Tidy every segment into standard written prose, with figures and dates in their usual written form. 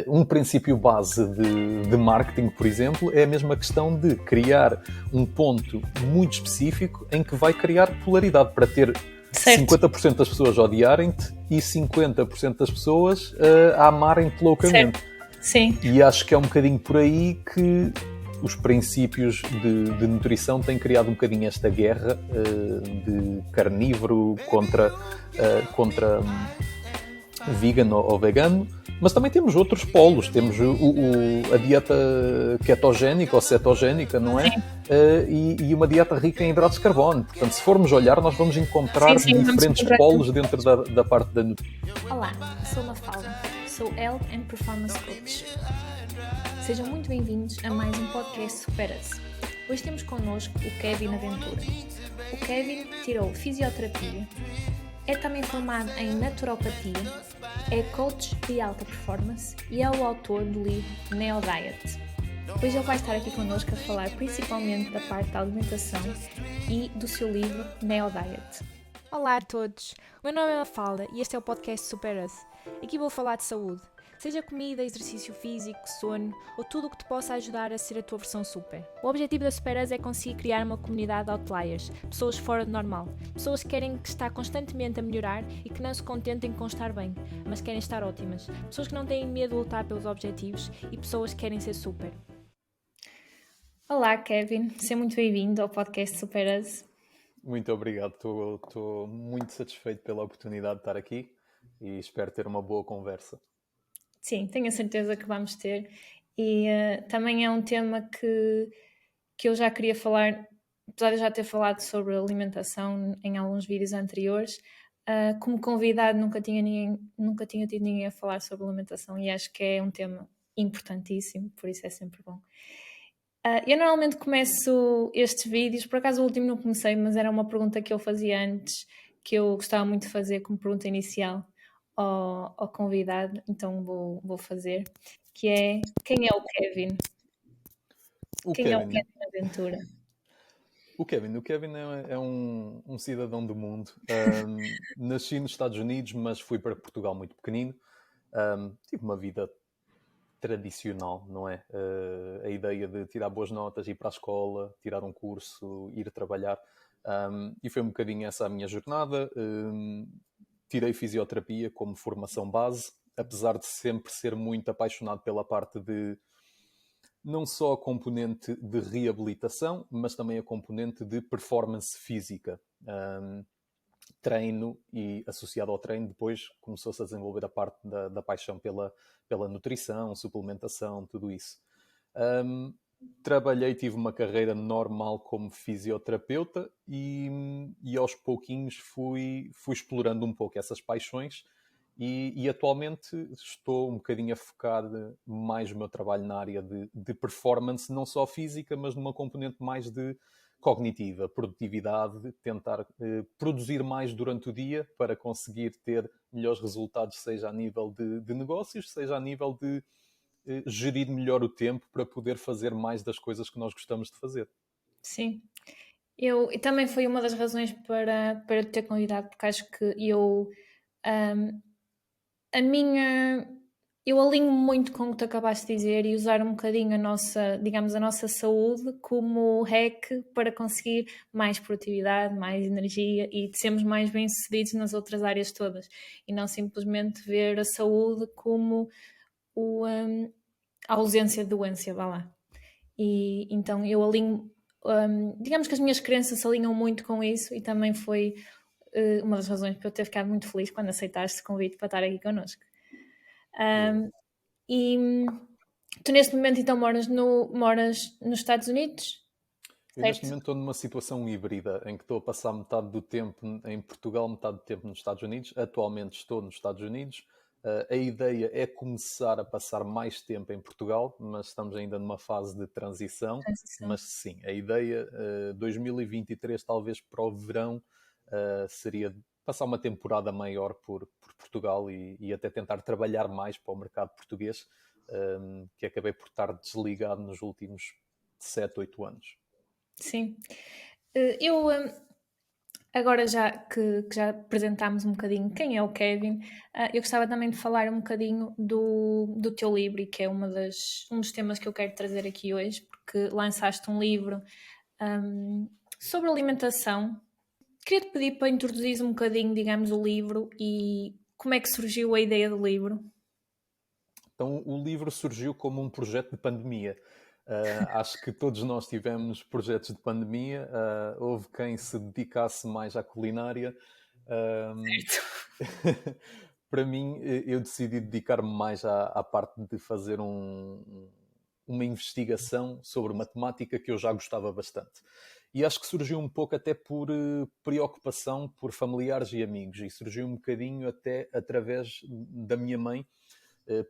Um princípio base de marketing, por exemplo, é a mesma questão de criar um ponto muito específico em que vai criar polaridade para ter certo. 50% das pessoas a odiarem-te e 50% das pessoas a amarem-te loucamente. Certo. Sim. E acho que é um bocadinho por aí que os princípios de nutrição têm criado um bocadinho esta guerra de carnívoro contra vegan ou vegano, mas também temos outros polos. Temos a dieta ketogénica ou cetogénica, não é? E uma dieta rica em hidratos de carbono. Portanto, se formos olhar, nós vamos encontrar diferentes polos dentro da parte da nutrição. Olá, sou Mafalda, sou Health and Performance Coach. Sejam muito bem-vindos a mais um podcast Supera-se. Hoje temos connosco o Kevin Aventura. O Kevin tirou fisioterapia, é também formado em naturopatia, é coach de alta performance e é o autor do livro Neo Diet. Hoje ele vai estar aqui connosco a falar principalmente da parte da alimentação e do seu livro Neo Diet. Olá a todos, o meu nome é Mafalda e este é o podcast Supera-se. Aqui vou falar de saúde, seja comida, exercício físico, sono ou tudo o que te possa ajudar a ser a tua versão super. O objetivo da Supera-se é conseguir criar uma comunidade de outliers, pessoas fora do normal, pessoas que querem estar constantemente a melhorar e que não se contentem com estar bem, mas querem estar ótimas, pessoas que não têm medo de lutar pelos objetivos e pessoas que querem ser super. Olá Kevin, seja muito bem-vindo ao podcast Supera-se. Muito obrigado, estou muito satisfeito pela oportunidade de estar aqui e espero ter uma boa conversa. Sim, tenho a certeza que vamos ter e também é um tema que eu já queria falar, apesar de já ter falado sobre alimentação em alguns vídeos anteriores, como convidado nunca tinha tido ninguém a falar sobre alimentação e acho que é um tema importantíssimo, por isso é sempre bom. Eu normalmente começo estes vídeos, por acaso o último não comecei, mas era uma pergunta que eu fazia antes, que eu gostava muito de fazer como pergunta inicial ao convidado, então vou fazer, que é: quem é o Kevin? Quem é o Kevin Aventura? O Kevin é um cidadão do mundo. Nasci nos Estados Unidos, mas fui para Portugal muito pequenino. Tive uma vida tradicional, não é? A ideia de tirar boas notas, ir para a escola, tirar um curso, ir trabalhar. E foi um bocadinho essa a minha jornada. Tirei fisioterapia como formação base, apesar de sempre ser muito apaixonado pela parte de não só a componente de reabilitação, mas também a componente de performance física. Treino e associado ao treino depois começou-se a desenvolver a parte da paixão pela nutrição, suplementação, tudo isso. Tive uma carreira normal como fisioterapeuta e aos pouquinhos fui explorando um pouco essas paixões e atualmente estou um bocadinho a focar mais o meu trabalho na área de performance, não só física, mas numa componente mais de cognitiva, produtividade, tentar produzir mais durante o dia para conseguir ter melhores resultados, seja a nível de negócios, seja a nível de gerir melhor o tempo para poder fazer mais das coisas que nós gostamos de fazer. Sim. E também foi uma das razões para te ter convidado, porque acho que eu alinho muito com o que tu acabaste de dizer e usar um bocadinho a nossa saúde como hack para conseguir mais produtividade, mais energia e sermos mais bem-sucedidos nas outras áreas todas e não simplesmente ver a saúde como a ausência de doença, vá lá. E então eu alinho, digamos que as minhas crenças se alinham muito com isso e também foi uma das razões para eu ter ficado muito feliz quando aceitaste o convite para estar aqui connosco. E tu neste momento então moras nos Estados Unidos? Eu neste momento estou numa situação híbrida em que estou a passar metade do tempo em Portugal, metade do tempo nos Estados Unidos. Atualmente estou nos Estados Unidos. A ideia é começar a passar mais tempo em Portugal, mas estamos ainda numa fase de transição. Mas sim, a ideia 2023, talvez para o verão, seria passar uma temporada maior por Portugal e até tentar trabalhar mais para o mercado português, que acabei por estar desligado nos últimos 7, 8 anos. Sim. Agora que já apresentámos um bocadinho quem é o Kevin, eu gostava também de falar um bocadinho do teu livro, e que é um dos temas que eu quero trazer aqui hoje, porque lançaste um livro sobre alimentação. Queria-te pedir para introduzir um bocadinho, digamos, o livro e como é que surgiu a ideia do livro. Então, o livro surgiu como um projeto de pandemia. Acho que todos nós tivemos projetos de pandemia. Houve quem se dedicasse mais à culinária. Para mim, eu decidi dedicar-me mais à parte de fazer uma investigação sobre matemática que eu já gostava bastante. E acho que surgiu um pouco até por preocupação por familiares e amigos. E surgiu um bocadinho até através da minha mãe,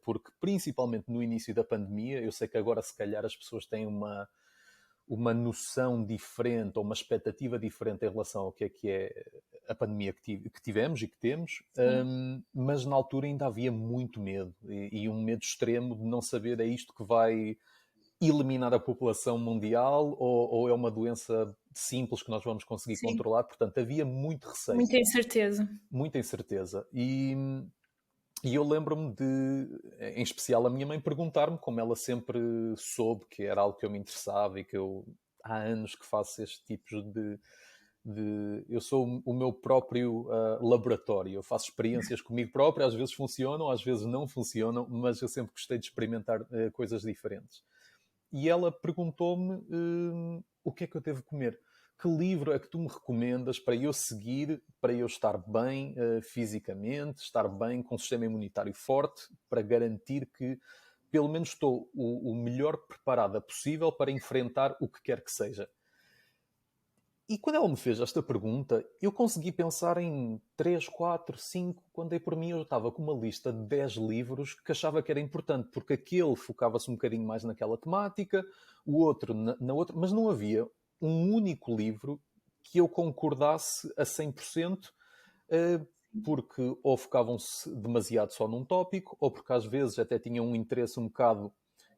porque principalmente no início da pandemia, eu sei que agora se calhar as pessoas têm uma noção diferente ou uma expectativa diferente em relação ao que é a pandemia que tivemos e que temos, mas na altura ainda havia muito medo e um medo extremo de não saber é isto que vai eliminar a população mundial ou é uma doença simples que nós vamos conseguir Sim. controlar. Portanto, havia muito receio. Muita incerteza. Muita incerteza. E eu lembro-me em especial, a minha mãe perguntar-me, como ela sempre soube que era algo que eu me interessava e que eu há anos que faço este tipo eu sou o meu próprio laboratório. Eu faço experiências comigo próprio, às vezes funcionam, às vezes não funcionam, mas eu sempre gostei de experimentar coisas diferentes. E ela perguntou-me o que é que eu devo comer. Que livro é que tu me recomendas para eu seguir, para eu estar bem fisicamente, estar bem com o sistema imunitário forte, para garantir que pelo menos estou o melhor preparada possível para enfrentar o que quer que seja. E quando ela me fez esta pergunta, eu consegui pensar em 3, 4, 5. Quando dei por mim, eu estava com uma lista de 10 livros que achava que era importante, porque aquele focava-se um bocadinho mais naquela temática, o outro na outra, mas não havia um único livro que eu concordasse a 100%, porque ou focavam-se demasiado só num tópico, ou porque às vezes até tinham um interesse um bocado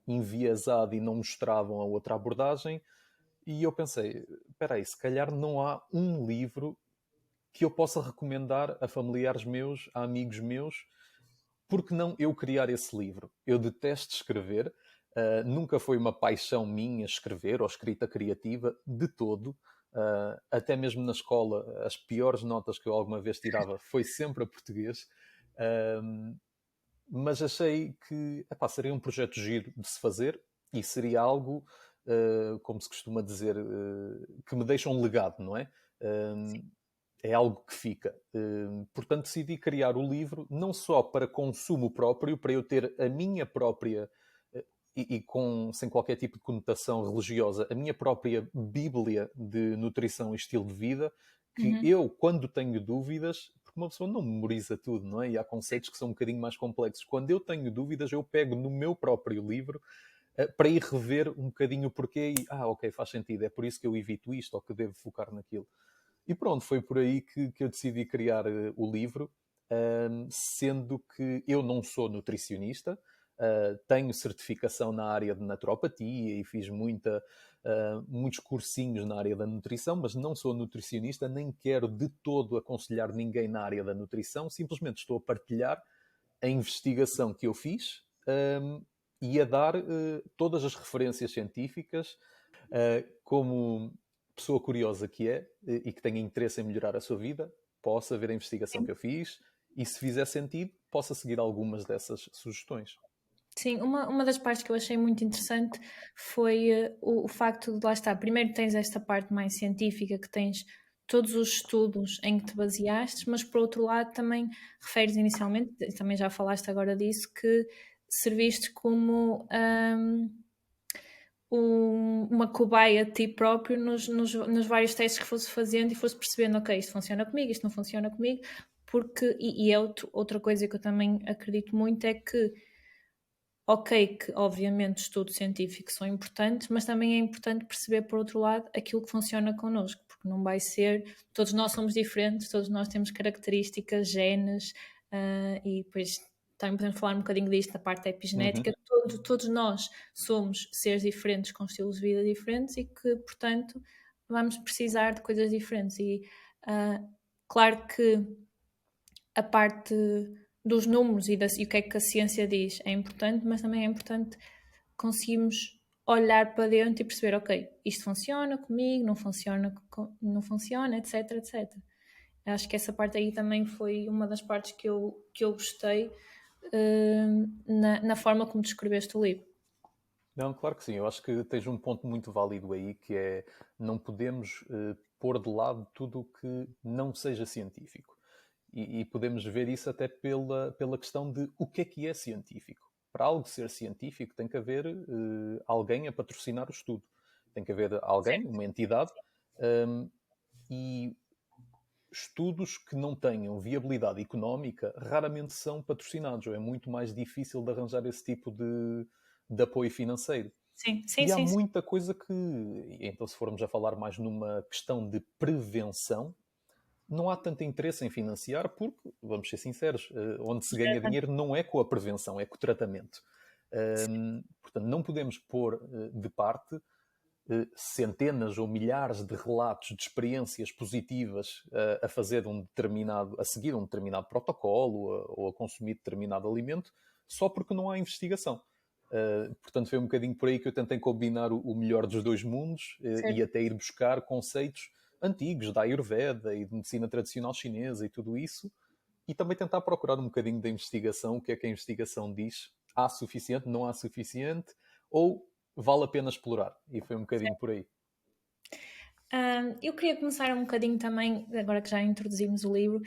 enviesado e não mostravam a outra abordagem. E eu pensei, espera aí, se calhar não há um livro que eu possa recomendar a familiares meus, a amigos meus, porque não eu criar esse livro? Eu detesto escrever, nunca foi uma paixão minha escrever ou escrita criativa, de todo. Até mesmo na escola, as piores notas que eu alguma vez tirava foi sempre a português. Mas achei que seria um projeto giro de se fazer e seria algo, como se costuma dizer, que me deixa um legado, não é? É algo que fica. Portanto, decidi criar o livro não só para consumo próprio, para eu ter a minha própria, sem qualquer tipo de conotação religiosa, a minha própria bíblia de nutrição e estilo de vida, que eu, quando tenho dúvidas, porque uma pessoa não memoriza tudo, não é? E há conceitos que são um bocadinho mais complexos. Quando eu tenho dúvidas, eu pego no meu próprio livro para ir rever um bocadinho o porquê e, ok, faz sentido, é por isso que eu evito isto ou que devo focar naquilo. E pronto, foi por aí que eu decidi criar o livro, sendo que eu não sou nutricionista, tenho certificação na área de naturopatia e fiz muitos cursinhos na área da nutrição, mas não sou nutricionista, nem quero de todo aconselhar ninguém na área da nutrição, simplesmente estou a partilhar a investigação que eu fiz e a dar todas as referências científicas, como pessoa curiosa que é e que tenha interesse em melhorar a sua vida, possa ver a investigação que eu fiz e, se fizer sentido, possa seguir algumas dessas sugestões. Sim, uma das partes que eu achei muito interessante foi o facto de, lá está, primeiro tens esta parte mais científica, que tens todos os estudos em que te baseaste, mas por outro lado também referes inicialmente, também já falaste agora disso, que serviste como uma cobaia de ti próprio nos vários testes que fosse fazendo e fosse percebendo, ok, isto funciona comigo, isto não funciona comigo, porque, e é outra coisa que eu também acredito muito, é que ok, que obviamente estudos científicos são importantes, mas também é importante perceber, por outro lado, aquilo que funciona connosco, porque não vai ser, todos nós somos diferentes, todos nós temos características, genes, e depois também podemos falar um bocadinho disto, da parte da epigenética, todos nós somos seres diferentes, com estilos de vida diferentes e que, portanto, vamos precisar de coisas diferentes. E Claro que a parte dos números e o que é que a ciência diz é importante, mas também é importante conseguirmos olhar para dentro e perceber, ok, isto funciona comigo, não funciona, etc, etc. Acho que essa parte aí também foi uma das partes que eu gostei na forma como descreveste o livro. Não, claro que sim. Eu acho que tens um ponto muito válido aí, que é não podemos pôr de lado tudo o que não seja científico. E podemos ver isso até pela questão de o que é científico. Para algo ser científico tem que haver alguém a patrocinar o estudo. Tem que haver alguém, Certo. uma entidade, e estudos que não tenham viabilidade económica raramente são patrocinados, ou é muito mais difícil de arranjar esse tipo de apoio financeiro. Sim, sim, E há sim. muita coisa que, então, se formos a falar mais numa questão de prevenção, não há tanto interesse em financiar porque, vamos ser sinceros, onde se ganha dinheiro não é com a prevenção, é com o tratamento. Portanto, não podemos pôr de parte centenas ou milhares de relatos de experiências positivas a seguir um determinado protocolo ou a consumir determinado alimento, só porque não há investigação. Portanto, foi um bocadinho por aí que eu tentei combinar o melhor dos dois mundos e até ir buscar conceitos antigos da Ayurveda e de medicina tradicional chinesa e tudo isso, e também tentar procurar um bocadinho da investigação, o que é que a investigação diz. Há suficiente, não há suficiente, ou vale a pena explorar? E foi um bocadinho por aí. Eu queria começar um bocadinho também, agora que já introduzimos o livro,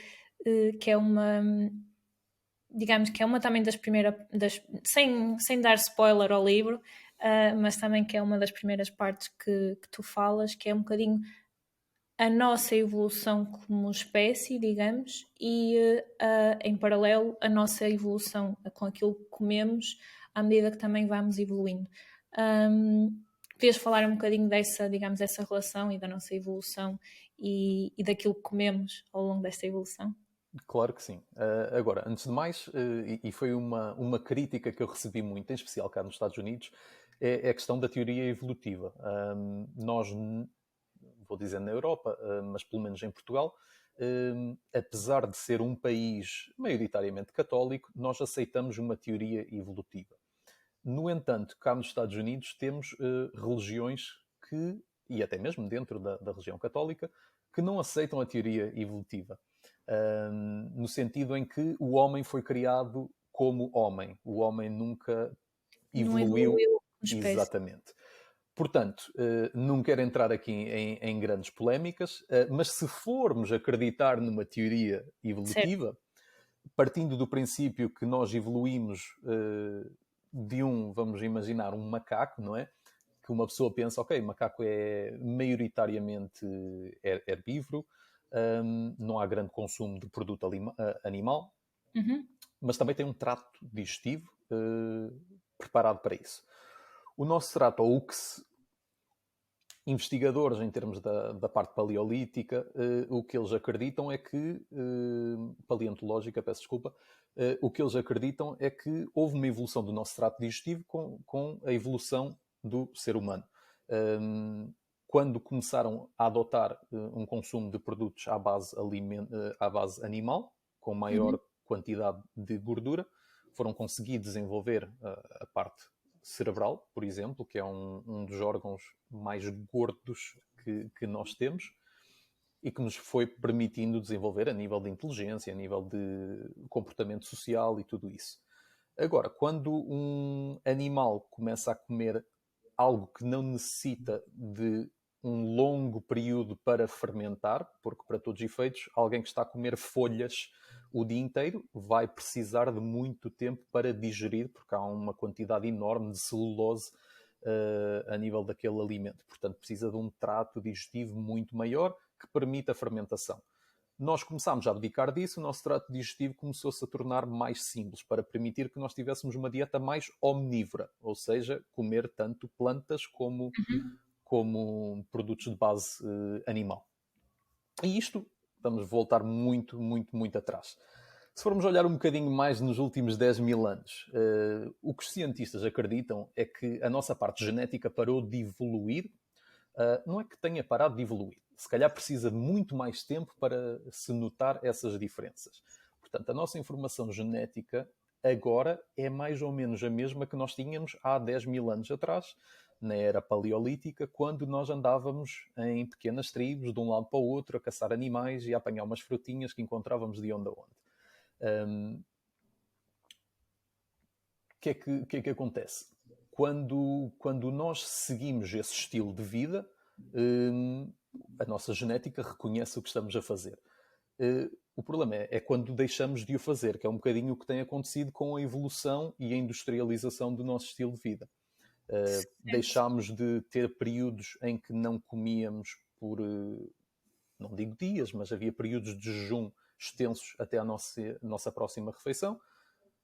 que é uma, digamos que é uma também das primeiras, sem dar spoiler ao livro, mas também que é uma das primeiras partes que tu falas, que é um bocadinho a nossa evolução como espécie, digamos, e em paralelo a nossa evolução com aquilo que comemos à medida que também vamos evoluindo. Podias falar um bocadinho dessa, digamos, dessa relação e da nossa evolução e daquilo que comemos ao longo desta evolução? Claro que sim. Agora, antes de mais, e foi uma crítica que eu recebi muito, em especial cá nos Estados Unidos, é a questão da teoria evolutiva. Nós, vou dizer na Europa, mas pelo menos em Portugal, apesar de ser um país maioritariamente católico, nós aceitamos uma teoria evolutiva. No entanto, cá nos Estados Unidos temos religiões que, e até mesmo dentro da religião católica, que não aceitam a teoria evolutiva. No sentido em que o homem foi criado como homem. O homem nunca Não evoluiu evoluiu como espécie. exatamente. Portanto, não quero entrar aqui em grandes polémicas, mas se formos acreditar numa teoria Certo. evolutiva, partindo do princípio que nós evoluímos vamos imaginar, um macaco, não é? Que uma pessoa pensa, ok, macaco é maioritariamente herbívoro, não há grande consumo de produto animal, Uhum. mas também tem um trato digestivo preparado para isso. O nosso trato, ou o que investigadores em termos da parte paleolítica, o que eles acreditam é que, paleontológica, peço desculpa, o que eles acreditam é que houve uma evolução do nosso trato digestivo com a evolução do ser humano. Quando começaram a adotar um consumo de produtos à base animal, com maior Uhum. quantidade de gordura, foram conseguir desenvolver a parte cerebral, por exemplo, que é um dos órgãos mais gordos que nós temos e que nos foi permitindo desenvolver a nível de inteligência, a nível de comportamento social e tudo isso. Agora, quando um animal começa a comer algo que não necessita de um longo período para fermentar, porque para todos os efeitos, alguém que está a comer folhas o dia inteiro vai precisar de muito tempo para digerir, porque há uma quantidade enorme de celulose a nível daquele alimento. Portanto, precisa de um trato digestivo muito maior que permita a fermentação. Nós começámos a abdicar disso, o nosso trato digestivo começou-se a tornar mais simples, para permitir que nós tivéssemos uma dieta mais omnívora, ou seja, comer tanto plantas como produtos de base animal. E isto, vamos voltar muito, muito, muito atrás. Se formos olhar um bocadinho mais nos últimos 10 mil anos, o que os cientistas acreditam é que a nossa parte genética parou de evoluir. Não é que tenha parado de evoluir, se calhar precisa de muito mais tempo para se notar essas diferenças. Portanto, a nossa informação genética agora é mais ou menos a mesma que nós tínhamos há 10 mil anos atrás, na era paleolítica, quando nós andávamos em pequenas tribos, de um lado para o outro, a caçar animais e a apanhar umas frutinhas que encontrávamos de onde a onde. O que é que acontece? Quando nós seguimos esse estilo de vida, a nossa genética reconhece o que estamos a fazer. O problema é quando deixamos de o fazer, que é um bocadinho o que tem acontecido com a evolução e a industrialização do nosso estilo de vida. Deixámos de ter períodos em que não comíamos por, não digo dias, mas havia períodos de jejum extensos até à nossa próxima refeição.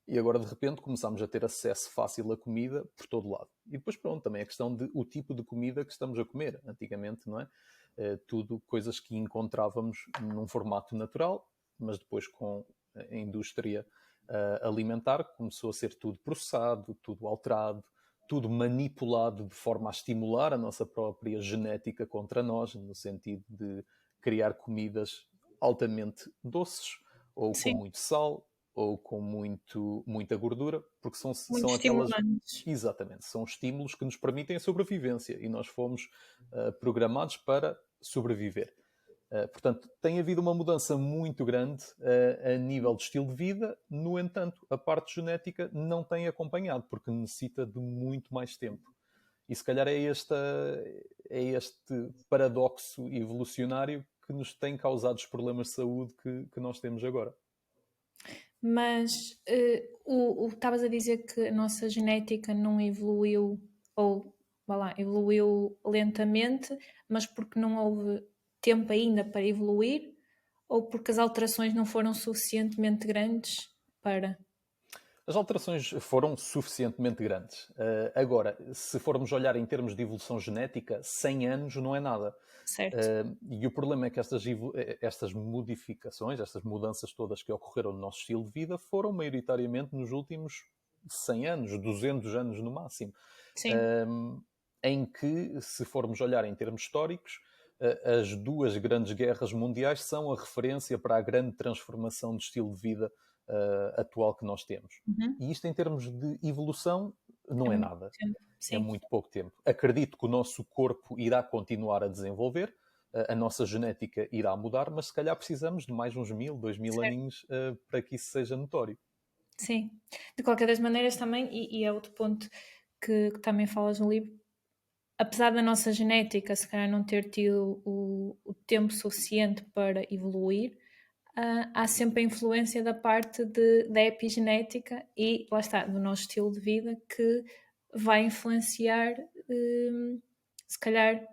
E agora, de repente, começámos a ter acesso fácil à comida por todo lado. E depois, pronto, também a questão de o tipo de comida que estamos a comer. Antigamente, não é? Tudo coisas que encontrávamos num formato natural, mas depois com a indústria alimentar começou a ser tudo processado, tudo alterado, tudo manipulado de forma a estimular a nossa própria genética contra nós, no sentido de criar comidas altamente doces, ou com muito sal, ou com muita gordura, porque são aquelas... Exatamente, são estímulos que nos permitem a sobrevivência e nós fomos programados para sobreviver. Portanto, tem havido uma mudança muito grande a nível de estilo de vida, no entanto, a parte genética não tem acompanhado, porque necessita de muito mais tempo. E se calhar é este paradoxo evolucionário que nos tem causado os problemas de saúde que nós temos agora. Mas estavas a dizer que a nossa genética não evoluiu, ou evoluiu lentamente, mas porque não houve tempo ainda para evoluir, ou porque as alterações não foram suficientemente grandes para... As alterações foram suficientemente grandes. Agora, se formos olhar em termos de evolução genética, 100 anos não é nada. Certo. E o problema é que estas modificações, estas mudanças todas que ocorreram no nosso estilo de vida foram maioritariamente nos últimos 100 anos, 200 anos no máximo. Sim. Em que, se formos olhar em termos históricos, as duas grandes guerras mundiais são a referência para a grande transformação de estilo de vida atual que nós temos. E isto, em termos de evolução, não é nada. É muito pouco tempo. Acredito que o nosso corpo irá continuar a desenvolver, a nossa genética irá mudar, mas se calhar precisamos de mais uns 1000, 2000 aninhos para que isso seja notório. Sim. De qualquer das maneiras também, e é outro ponto que também falas no livro, apesar da nossa genética se calhar não ter tido o tempo suficiente para evoluir, há sempre a influência da parte da epigenética e, lá está, do nosso estilo de vida, que vai influenciar, se calhar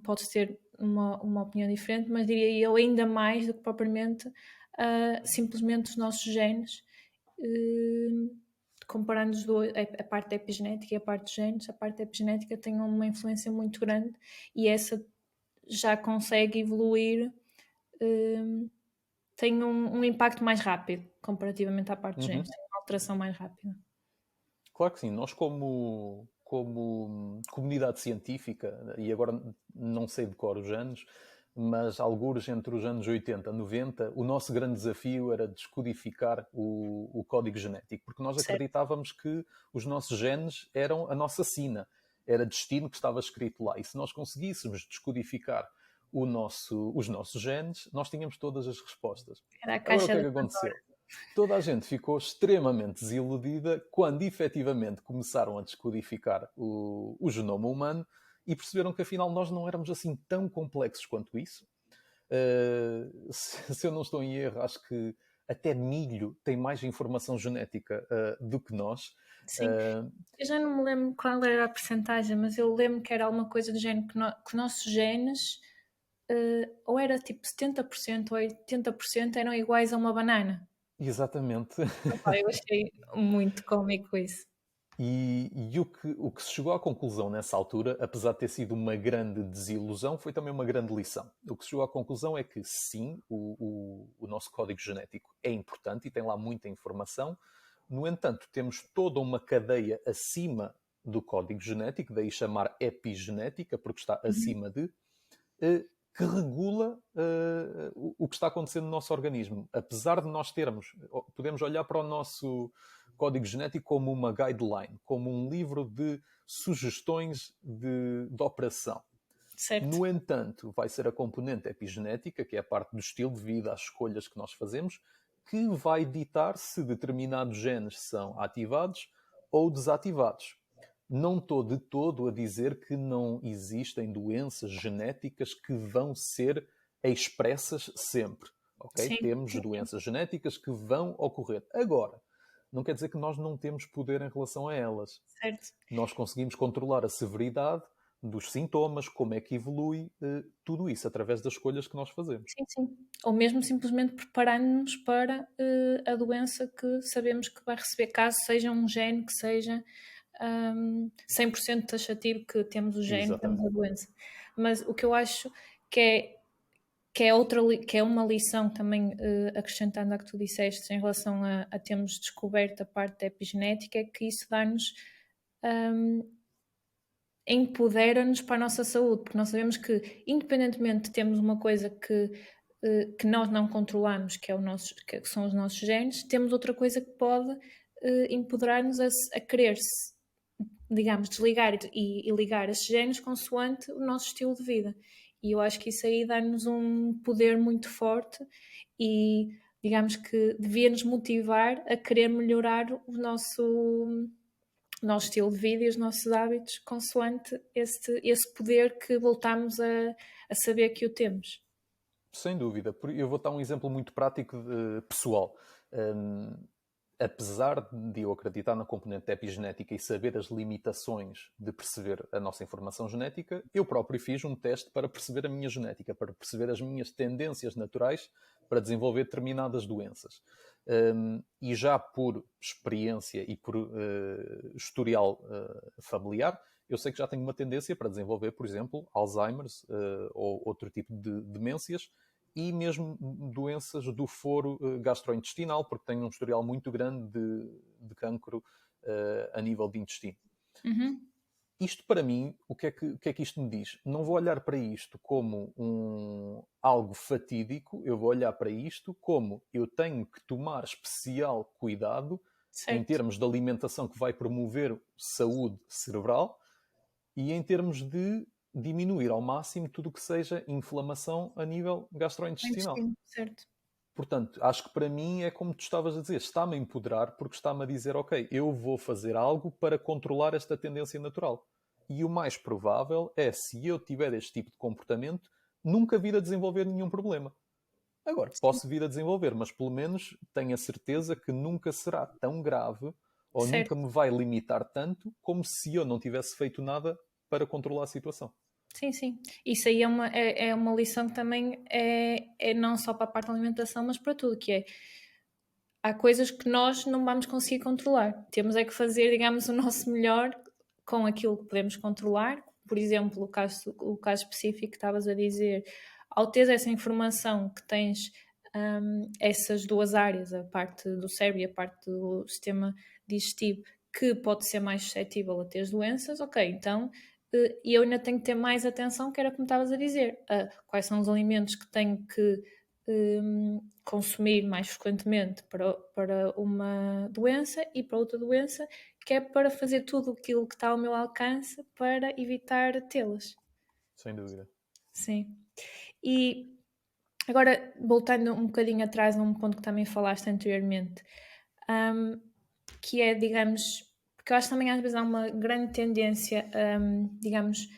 podes ter uma opinião diferente, mas diria eu ainda mais do que propriamente simplesmente os nossos genes, comparando os dois, a parte da epigenética e a parte dos genes. A parte da epigenética tem uma influência muito grande e essa já consegue evoluir, tem um impacto mais rápido comparativamente à parte dos genes, tem uma alteração mais rápida. Claro que sim, nós como comunidade científica, e agora não sei de cor os anos, mas algures entre os anos 80 e 90, o nosso grande desafio era descodificar o código genético, porque nós acreditávamos que os nossos genes eram a nossa sina, era destino que estava escrito lá, e se nós conseguíssemos descodificar os nossos genes, nós tínhamos todas as respostas. Era a caixa. Agora o que é que aconteceu? Toda a gente ficou extremamente desiludida quando efetivamente começaram a descodificar o genoma humano e perceberam que afinal nós não éramos assim tão complexos quanto isso. Se eu não estou em erro, acho que até milho tem mais informação genética do que nós. Sim, eu já não me lembro qual era a percentagem, mas eu lembro que era alguma coisa do género que nossos genes ou era tipo 70% ou 80% eram iguais a uma banana. Exatamente. Eu achei muito cómico isso. E o que se chegou à conclusão nessa altura, apesar de ter sido uma grande desilusão, foi também uma grande lição. O que se chegou à conclusão é que sim, o nosso código genético é importante e tem lá muita informação. No entanto, temos toda uma cadeia acima do código genético, daí chamar epigenética, porque está acima de, que regula o que está acontecendo no nosso organismo. Apesar de nós podemos olhar para o nosso código genético como uma guideline, como um livro de sugestões de operação. Certo. No entanto, vai ser a componente epigenética, que é a parte do estilo de vida, as escolhas que nós fazemos, que vai ditar se determinados genes são ativados ou desativados. Não estou de todo a dizer que não existem doenças genéticas que vão ser expressas sempre. Okay? Sim. Temos doenças genéticas que vão ocorrer. Agora, não quer dizer que nós não temos poder em relação a elas. Certo. Nós conseguimos controlar a severidade dos sintomas, como é que evolui, tudo isso através das escolhas que nós fazemos. Sim, sim. Ou mesmo simplesmente preparando-nos para a doença que sabemos que vai receber, caso seja um gene que seja 100% taxativo, que temos o gene, Exatamente. temos a doença. Mas o que eu acho que é uma lição também, acrescentando a que tu disseste em relação a termos descoberto a parte da epigenética, é que isso dá-nos, empodera-nos para a nossa saúde, porque nós sabemos que, independentemente de termos uma coisa que nós não controlamos, que são os nossos genes, temos outra coisa que pode empoderar-nos a querer-se, digamos, desligar e ligar esses genes consoante o nosso estilo de vida. E eu acho que isso aí dá-nos um poder muito forte e, digamos que devia nos motivar a querer melhorar o nosso estilo de vida e os nossos hábitos consoante esse poder que voltamos a saber que o temos. Sem dúvida. Eu vou dar um exemplo muito prático pessoal. Apesar de eu acreditar na componente epigenética e saber as limitações de perceber a nossa informação genética, eu próprio fiz um teste para perceber a minha genética, para perceber as minhas tendências naturais para desenvolver determinadas doenças. E já por experiência e por historial familiar, eu sei que já tenho uma tendência para desenvolver, por exemplo, Alzheimer's ou outro tipo de demências, e mesmo doenças do foro gastrointestinal, porque tenho um historial muito grande de cancro a nível de intestino. Uhum. Isto para mim, o que é que isto me diz? Não vou olhar para isto como algo fatídico, eu vou olhar para isto como eu tenho que tomar especial cuidado Certo. em termos de alimentação que vai promover saúde cerebral e em termos de diminuir ao máximo tudo o que seja inflamação a nível gastrointestinal. Certo. Portanto, acho que para mim é como tu estavas a dizer, está-me a empoderar porque está-me a dizer, ok, eu vou fazer algo para controlar esta tendência natural. E o mais provável é, se eu tiver este tipo de comportamento, nunca vir a desenvolver nenhum problema. Agora, posso vir a desenvolver, mas pelo menos tenho a certeza que nunca será tão grave ou Certo. nunca me vai limitar tanto como se eu não tivesse feito nada para controlar a situação. Sim, sim. Isso aí é uma lição que também é não só para a parte da alimentação, mas para tudo, que é há coisas que nós não vamos conseguir controlar. Temos é que fazer, digamos, o nosso melhor com aquilo que podemos controlar. Por exemplo, o caso específico que estavas a dizer, ao ter essa informação que tens essas duas áreas, a parte do cérebro e a parte do sistema digestivo, que pode ser mais suscetível a ter as doenças, ok, então eu ainda tenho que ter mais atenção, que era como estavas a dizer, quais são os alimentos que tenho que consumir mais frequentemente para uma doença e para outra doença, que é para fazer tudo aquilo que está ao meu alcance para evitar tê-las. Sem dúvida. Sim. E agora, voltando um bocadinho atrás num ponto que também falaste anteriormente, que é, digamos, porque eu acho que também às vezes há uma grande tendência a, digamos,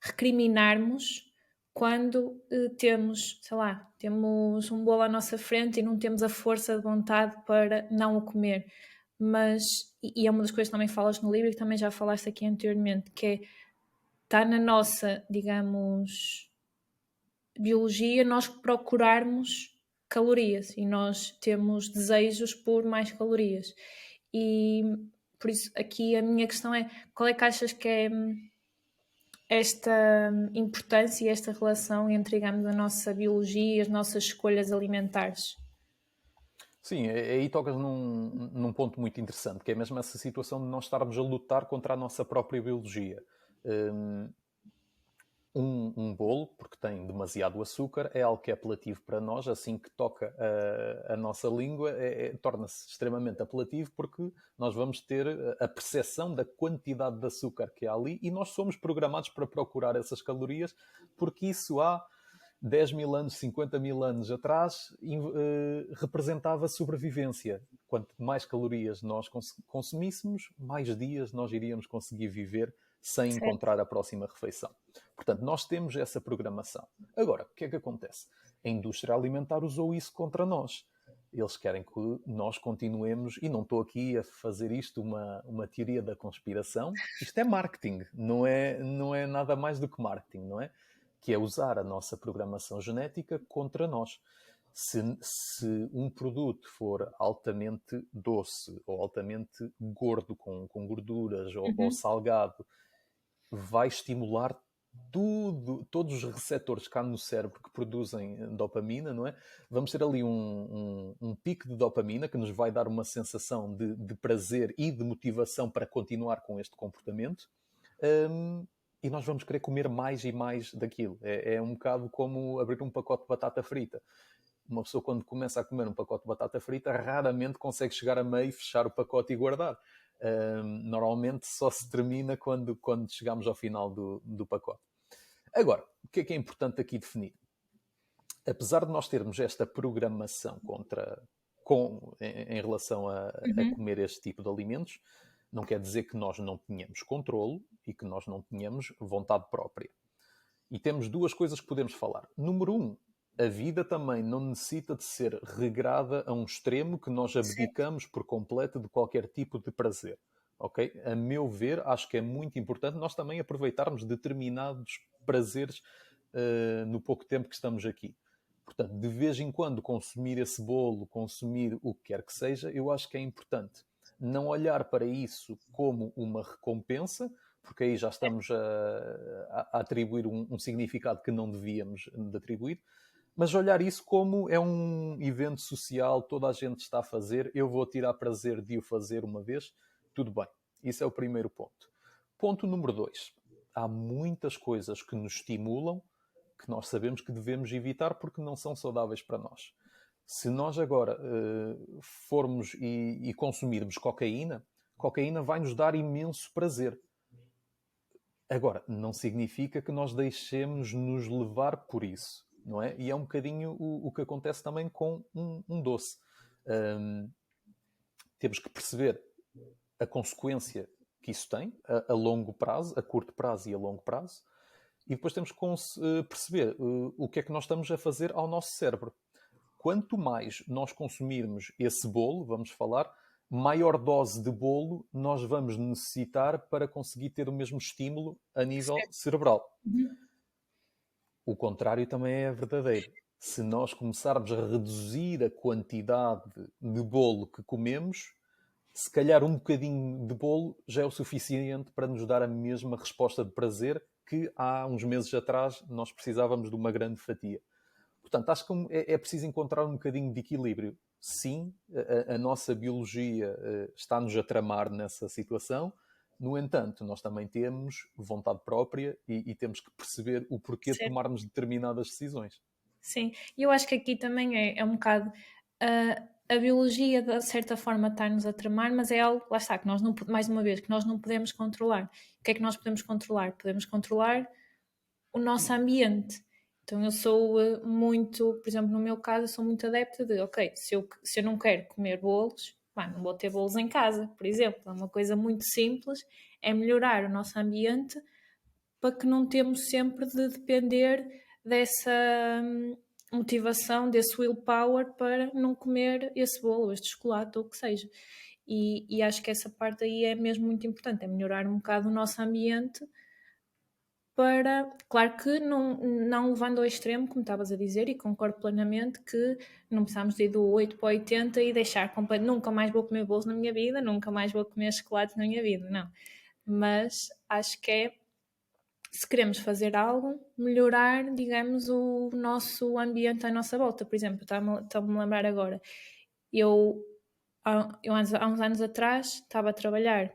recriminarmos quando temos, sei lá, temos um bolo à nossa frente e não temos a força de vontade para não o comer. Mas, e é uma das coisas que também falas no livro e que também já falaste aqui anteriormente, que é, está na nossa, digamos, biologia nós procurarmos calorias e nós temos desejos por mais calorias. E por isso aqui a minha questão é, qual é que achas que é esta importância e esta relação entre, digamos, a nossa biologia e as nossas escolhas alimentares? Sim, aí tocas num ponto muito interessante, que é mesmo essa situação de nós estarmos a lutar contra a nossa própria biologia. um bolo, porque tem demasiado açúcar, é algo que é apelativo para nós, assim que toca a nossa língua, torna-se extremamente apelativo, porque nós vamos ter a percepção da quantidade de açúcar que há ali, e nós somos programados para procurar essas calorias, porque isso há 10 mil anos, 50 mil anos atrás, representava sobrevivência. Quanto mais calorias nós consumíssemos, mais dias nós iríamos conseguir viver sem Certo. encontrar a próxima refeição. Portanto, nós temos essa programação. Agora, o que é que acontece? A indústria alimentar usou isso contra nós. Eles querem que nós continuemos, e não estou aqui a fazer isto uma teoria da conspiração, isto é marketing, não é nada mais do que marketing, não é? Que é usar a nossa programação genética contra nós. Se um produto for altamente doce ou altamente gordo, com gorduras ou salgado, vai estimular todos os receptores cá no cérebro que produzem dopamina, não é? Vamos ter ali um pico de dopamina que nos vai dar uma sensação de prazer e de motivação para continuar com este comportamento. E nós vamos querer comer mais e mais daquilo. É um bocado como abrir um pacote de batata frita. Uma pessoa, quando começa a comer um pacote de batata frita, raramente consegue chegar a meio, fechar o pacote e guardar. Normalmente só se termina quando chegamos ao final do pacote. Agora, o que é importante aqui definir? Apesar de nós termos esta programação em relação a comer este tipo de alimentos, não quer dizer que nós não tenhamos controlo e que nós não tenhamos vontade própria. E temos duas coisas que podemos falar. Número 1, a vida também não necessita de ser regrada a um extremo que nós abdicamos por completo de qualquer tipo de prazer. Okay? A meu ver, acho que é muito importante nós também aproveitarmos determinados prazeres no pouco tempo que estamos aqui. Portanto, de vez em quando consumir esse bolo, consumir o que quer que seja, eu acho que é importante. Não olhar para isso como uma recompensa, porque aí já estamos a atribuir um significado que não devíamos de atribuir, mas olhar isso como é um evento social, toda a gente está a fazer, eu vou tirar prazer de o fazer uma vez, tudo bem. Isso é o primeiro ponto. Ponto número 2. Há muitas coisas que nos estimulam que nós sabemos que devemos evitar porque não são saudáveis para nós. Se nós agora formos e consumirmos cocaína vai nos dar imenso prazer. Agora, não significa que nós deixemos nos levar por isso, não é? E é um bocadinho o que acontece também com um doce. Temos que perceber a consequência que isso tem a longo prazo, a curto prazo e a longo prazo, e depois temos que perceber o que é que nós estamos a fazer ao nosso cérebro. Quanto mais nós consumirmos esse bolo, vamos falar, maior dose de bolo nós vamos necessitar para conseguir ter o mesmo estímulo a nível cerebral. O contrário também é verdadeiro. Se nós começarmos a reduzir a quantidade de bolo que comemos, se calhar um bocadinho de bolo já é o suficiente para nos dar a mesma resposta de prazer que há uns meses atrás nós precisávamos de uma grande fatia. Portanto, acho que é preciso encontrar um bocadinho de equilíbrio. Sim, a nossa biologia está-nos a tramar nessa situação. No entanto, nós também temos vontade própria e temos que perceber o porquê de tomarmos determinadas decisões. Sim, e eu acho que aqui também é um bocado... a biologia, de certa forma, está-nos a tramar, mas é algo, lá está, que nós não, mais uma vez, que nós não podemos controlar. O que é que nós podemos controlar? Podemos controlar o nosso ambiente. Então eu sou muito, por exemplo, no meu caso, eu sou muito adepta de, ok, se eu não quero comer bolos, não vou ter bolos em casa, por exemplo. É uma coisa muito simples, é melhorar o nosso ambiente para que não temos sempre de depender dessa motivação, desse willpower para não comer esse bolo, este chocolate ou o que seja. E acho que essa parte aí é mesmo muito importante, é melhorar um bocado o nosso ambiente para, claro que não levando ao extremo, como estavas a dizer, e concordo plenamente que não precisamos de ir do 8 para 80 e deixar nunca mais vou comer bolos na minha vida, nunca mais vou comer chocolate na minha vida, não. Mas acho que é, se queremos fazer algo, melhorar, digamos, o nosso ambiente à nossa volta. Por exemplo, estou-me a lembrar agora, eu há uns anos atrás estava a trabalhar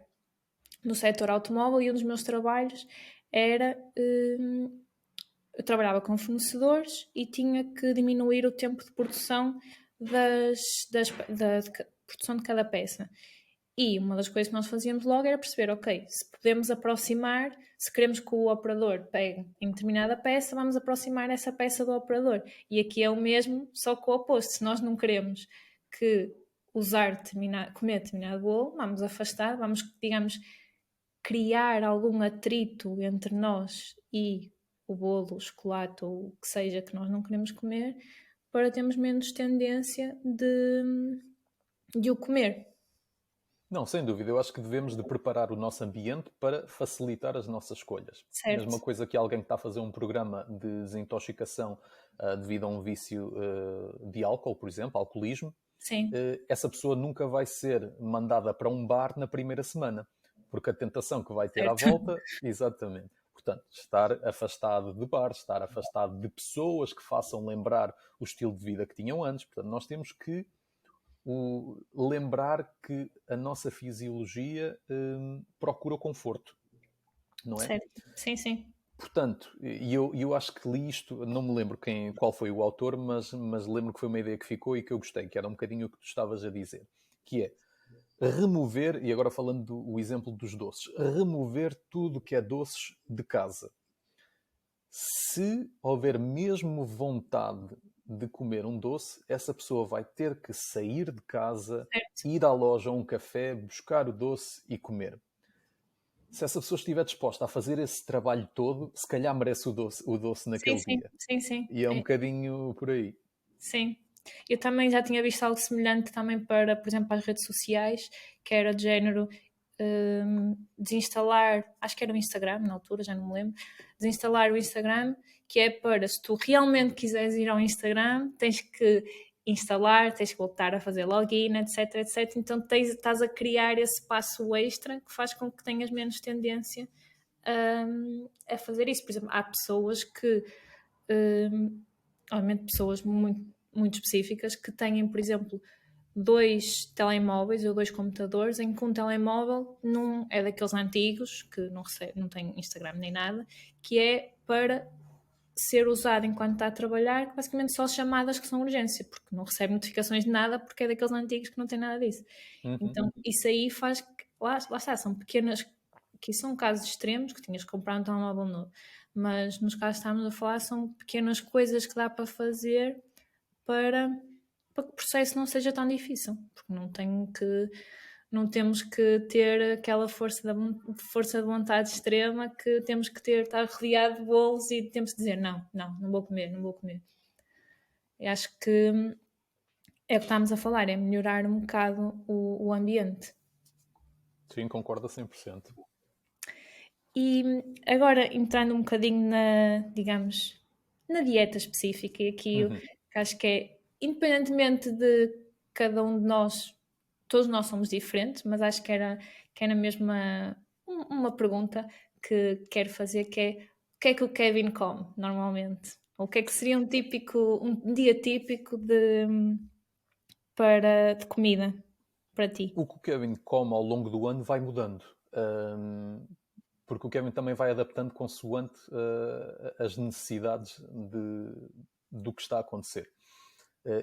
no setor automóvel e um dos meus trabalhos era eu trabalhava com fornecedores e tinha que diminuir o tempo de produção da produção de cada peça. E uma das coisas que nós fazíamos logo era perceber, ok, se podemos aproximar, se queremos que o operador pegue em determinada peça, vamos aproximar essa peça do operador. E aqui é o mesmo, só que o oposto. Se nós não queremos que comer determinado bolo, vamos afastar, vamos, digamos, criar algum atrito entre nós e o bolo, o chocolate ou o que seja que nós não queremos comer, para termos menos tendência de o comer. Não, sem dúvida. Eu acho que devemos de preparar o nosso ambiente para facilitar as nossas escolhas. Certo. Mesma coisa que alguém que está a fazer um programa de desintoxicação devido a um vício de álcool, por exemplo, alcoolismo, Sim. Essa pessoa nunca vai ser mandada para um bar na primeira semana, porque a tentação que vai ter à volta, exatamente. Portanto, estar afastado de bares, estar afastado de pessoas que façam lembrar o estilo de vida que tinham antes. Portanto, nós temos que lembrar que a nossa fisiologia procura o conforto, não é? Certo. Sim, sim. Portanto, eu acho que li isto, não me lembro qual foi o autor, mas lembro que foi uma ideia que ficou e que eu gostei, que era um bocadinho o que tu estavas a dizer, que é remover, e agora falando do exemplo dos doces, remover tudo que é doces de casa. Se houver mesmo vontade de comer um doce, essa pessoa vai ter que sair de casa, Certo. ir à loja ou um café, buscar o doce e comer. Se essa pessoa estiver disposta a fazer esse trabalho todo, se calhar merece o doce naquele dia. Sim. E é um bocadinho por aí. Sim. Eu também já tinha visto algo semelhante também para, por exemplo, as redes sociais, que era de género desinstalar, acho que era o Instagram na altura, já não me lembro, desinstalar o Instagram, que é para, se tu realmente quiseres ir ao Instagram, tens que instalar, tens que voltar a fazer login, etc. Então estás a criar esse passo extra que faz com que tenhas menos tendência a fazer isso. Por exemplo, há pessoas que, obviamente pessoas muito específicas, que têm, por exemplo, 2 telemóveis ou 2 computadores, em que um telemóvel é daqueles antigos, que não tem Instagram nem nada, que é para ser usado enquanto está a trabalhar, basicamente só chamadas que são urgência, porque não recebe notificações de nada, porque é daqueles antigos que não tem nada disso. Então, isso aí faz que, lá está, são pequenas, que são casos extremos, que tinhas que comprar um telemóvel novo, mas nos casos que estamos a falar, são pequenas coisas que dá para fazer para que o processo não seja tão difícil, porque não temos que ter aquela força de vontade extrema que temos que estar rodeado de bolos e temos que dizer não vou comer. Eu acho que é o que estamos a falar, é melhorar um bocado o ambiente. Sim, concordo a 100%. E agora entrando um bocadinho digamos, na dieta específica, e aqui eu acho que é, independentemente de cada um de nós, todos nós somos diferentes, mas acho que era mesmo uma pergunta que quero fazer, que é: o que é que o Kevin come normalmente? Ou o que é que seria um dia típico de comida para ti? O que o Kevin come ao longo do ano vai mudando. Porque o Kevin também vai adaptando consoante as necessidades do que está a acontecer.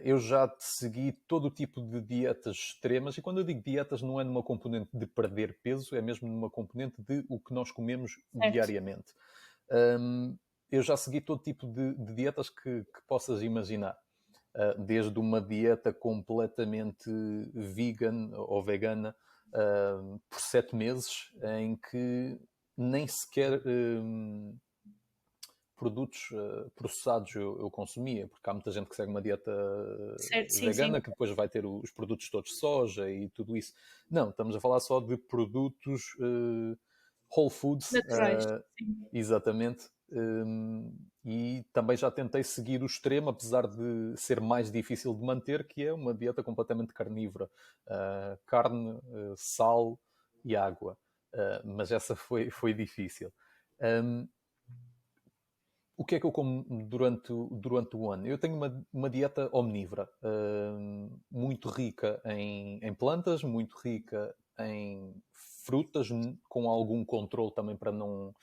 Eu já segui todo o tipo de dietas extremas, e quando eu digo dietas não é numa componente de perder peso, é mesmo numa componente de o que nós comemos diariamente. Eu já segui todo tipo de dietas que possas imaginar. Desde uma dieta completamente vegan ou vegana por 7 meses, em que nem sequer produtos processados eu consumia, porque há muita gente que segue uma dieta vegana, que depois vai ter os produtos todos de soja e tudo isso. Não, estamos a falar só de produtos whole foods, exatamente. E também já tentei seguir o extremo, apesar de ser mais difícil de manter, que é uma dieta completamente carnívora. Carne, sal e água. Mas essa foi difícil. O que é que eu como durante o ano? Eu tenho uma dieta omnívora, muito rica em plantas, muito rica em frutas, com algum controle também para não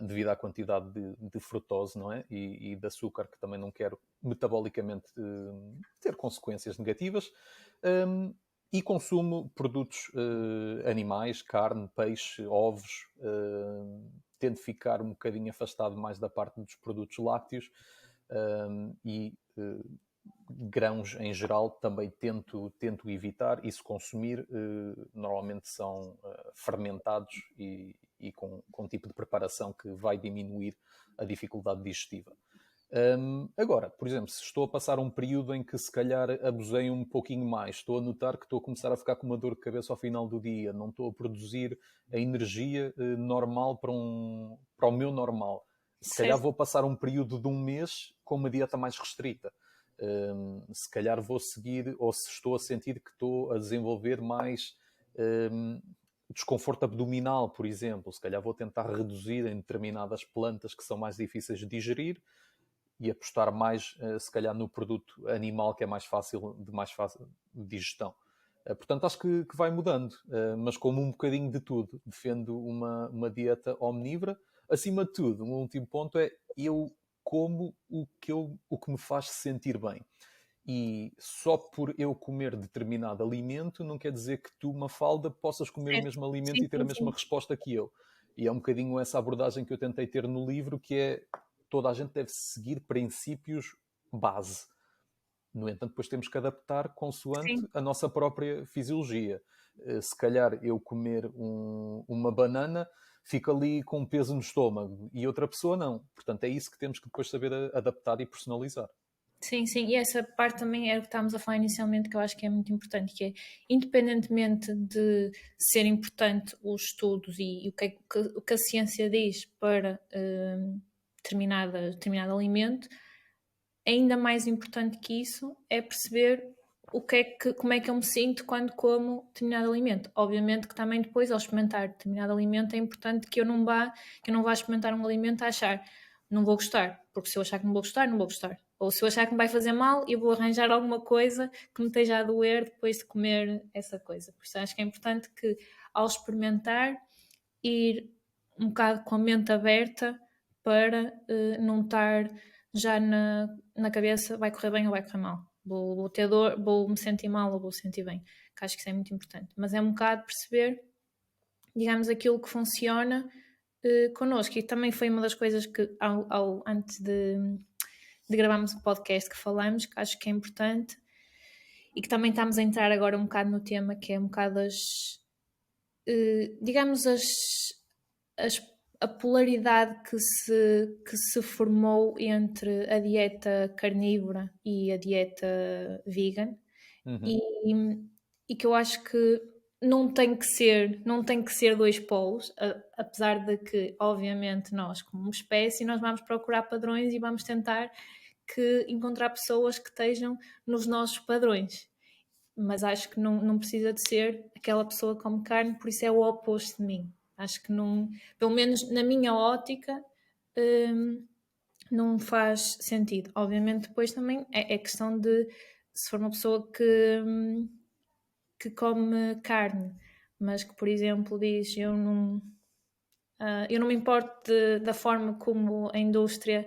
devido à quantidade de frutose, não é? E de açúcar, que também não quero metabolicamente ter consequências negativas. E consumo produtos animais, carne, peixe, ovos, tento ficar um bocadinho afastado mais da parte dos produtos lácteos e grãos em geral também tento evitar, e se consumir normalmente são fermentados e com um tipo de preparação que vai diminuir a dificuldade digestiva. Agora, por exemplo, se estou a passar um período em que se calhar abusei um pouquinho mais, estou a notar que estou a começar a ficar com uma dor de cabeça ao final do dia, não estou a produzir a energia normal para o meu normal. Se calhar vou passar um período de um mês com uma dieta mais restrita. Se calhar vou seguir, ou se estou a sentir que estou a desenvolver mais desconforto abdominal, por exemplo, se calhar vou tentar reduzir em determinadas plantas que são mais difíceis de digerir e apostar mais, se calhar, no produto animal, que é mais fácil de digestão. Portanto, acho que vai mudando, mas como um bocadinho de tudo. Defendo uma dieta omnívora. Acima de tudo, um último ponto é eu como o que me faz sentir bem. E só por eu comer determinado alimento não quer dizer que tu, Mafalda, possas comer o mesmo alimento e ter a mesma resposta que eu. E é um bocadinho essa abordagem que eu tentei ter no livro, que é toda a gente deve seguir princípios base. No entanto, depois temos que adaptar consoante a nossa própria fisiologia. Se calhar eu comer uma banana fica ali com peso no estômago e outra pessoa não. Portanto, é isso que temos que depois saber adaptar e personalizar. Sim, e essa parte também é o que estávamos a falar inicialmente, que eu acho que é muito importante, que é, independentemente de ser importante os estudos e o que a ciência diz para determinado alimento, ainda mais importante que isso é perceber como é que eu me sinto quando como determinado alimento. Obviamente que também depois, ao experimentar determinado alimento, é importante que eu não vá experimentar um alimento a achar não vou gostar, porque se eu achar que não vou gostar, não vou gostar. Ou se eu achar que me vai fazer mal, eu vou arranjar alguma coisa que me esteja a doer depois de comer essa coisa. Por isso acho que é importante que, ao experimentar, ir um bocado com a mente aberta para não estar já na cabeça vai correr bem ou vai correr mal. Vou ter dor, vou me sentir mal ou vou sentir bem. Que acho que isso é muito importante. Mas é um bocado perceber, digamos, aquilo que funciona connosco. E também foi uma das coisas que, antes de gravarmos o podcast, que falamos, que acho que é importante e que também estamos a entrar agora um bocado no tema, que é um bocado digamos, a polaridade que se formou entre a dieta carnívora e a dieta vegan. E que eu acho que não tem que ser dois polos, apesar de que, obviamente, nós, como espécie, nós vamos procurar padrões e vamos tentar encontrar pessoas que estejam nos nossos padrões. Mas acho que não precisa de ser aquela pessoa que come carne, por isso é o oposto de mim. Acho que não, pelo menos na minha ótica, não faz sentido. Obviamente depois também é questão de, se for uma pessoa que come carne, mas que, por exemplo, diz eu não me importo da forma como a indústria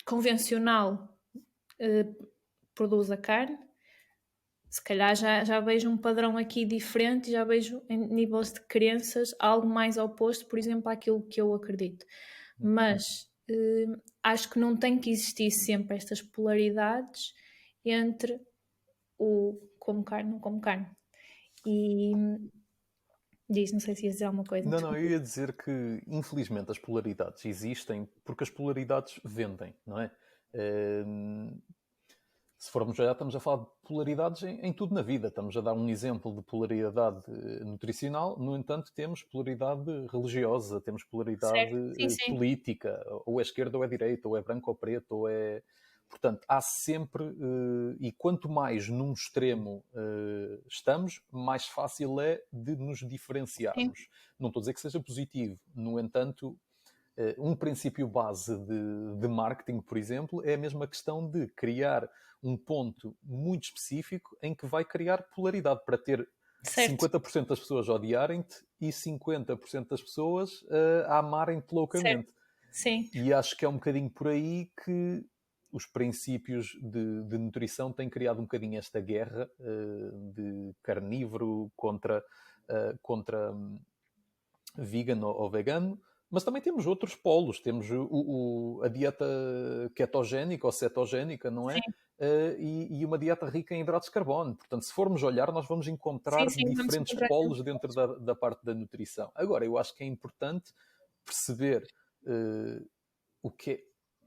convencional produz a carne, se calhar já vejo um padrão aqui diferente, já vejo em níveis de crenças algo mais oposto, por exemplo, àquilo que eu acredito. Mas acho que não tem que existir sempre estas polaridades entre o como carne e não como carne. E não sei se ias dizer alguma coisa. Não, eu ia dizer que, infelizmente, as polaridades existem porque as polaridades vendem, não é? Se formos olhar, estamos a falar de polaridades em tudo na vida. Estamos a dar um exemplo de polaridade nutricional, no entanto, temos polaridade religiosa, temos polaridade sim. política, ou é esquerda ou é direita, ou é branco ou preto, ou é... Portanto, há sempre, e quanto mais num extremo estamos, mais fácil é de nos diferenciarmos. Sim. Não estou a dizer que seja positivo, no entanto, um princípio base de marketing, por exemplo, é a mesma questão de criar um ponto muito específico em que vai criar polaridade para ter Certo. 50% das pessoas odiarem-te e 50% das pessoas a amarem-te loucamente. Certo. Sim. E acho que é um bocadinho por aí que os princípios de nutrição têm criado um bocadinho esta guerra de carnívoro contra vegan ou vegano, mas também temos outros polos. Temos a dieta ketogénica ou cetogénica, não é? Sim. E uma dieta rica em hidratos de carbono. Portanto, se formos olhar, nós vamos encontrar Sim, vamos diferentes encontrar polos tantos dentro pontos. da parte da nutrição. Agora, eu acho que é importante perceber o que é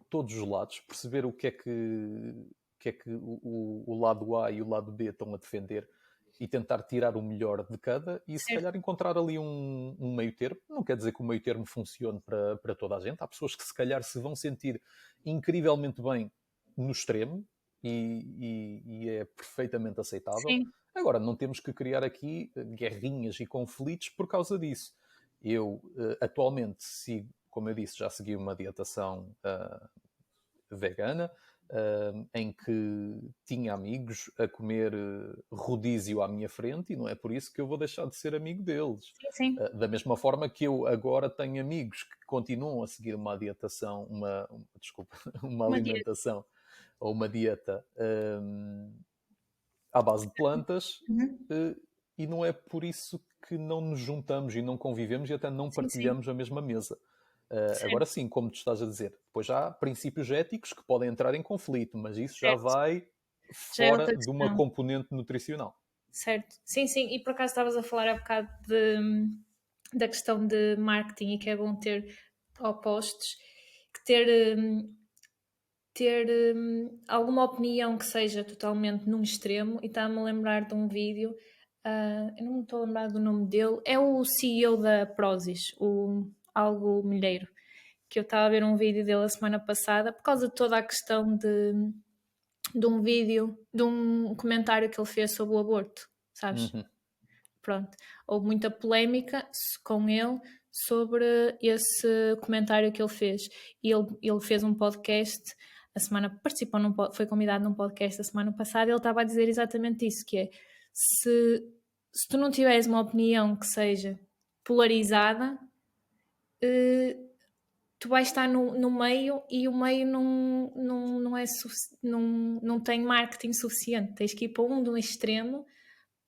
todos os lados, perceber o que é que o lado A e o lado B estão a defender e tentar tirar o melhor de cada e se Certo. calhar encontrar ali um meio termo. Não quer dizer que o meio termo funcione para toda a gente. Há pessoas que se calhar se vão sentir incrivelmente bem no extremo e é perfeitamente aceitável. Sim. Agora, não temos que criar aqui guerrinhas e conflitos por causa disso. Eu, atualmente, sigo, como eu disse, já segui uma dietação vegana, em que tinha amigos a comer rodízio à minha frente e não é por isso que eu vou deixar de ser amigo deles. Sim. Da mesma forma que eu agora tenho amigos que continuam a seguir uma dietação, desculpa, uma Uma dieta. alimentação ou uma dieta à base de plantas e não é por isso que não nos juntamos e não convivemos e até não Sim. partilhamos a mesma mesa. Certo. Agora sim, como tu estás a dizer, depois há princípios éticos que podem entrar em conflito, mas isso já Certo. vai Já é fora outra de uma questão. componente nutricional. Certo. Sim. E por acaso estavas a falar há bocado da questão de marketing e que é bom ter opostos, que ter alguma opinião que seja totalmente num extremo, e está-me a lembrar de um vídeo, eu não me estou a lembrar do nome dele, é o CEO da Prozis, o Algo Milheiro, que eu estava a ver um vídeo dele a semana passada, por causa de toda a questão de um vídeo, de um comentário que ele fez sobre o aborto, sabes? Uhum. Pronto, houve muita polémica com ele sobre esse comentário que ele fez. E ele fez um podcast participou foi convidado num podcast a semana passada, e ele estava a dizer exatamente isso, que é, se tu não tiveres uma opinião que seja polarizada, tu vais estar no meio e o meio não tem marketing suficiente. Tens que ir para um de um extremo,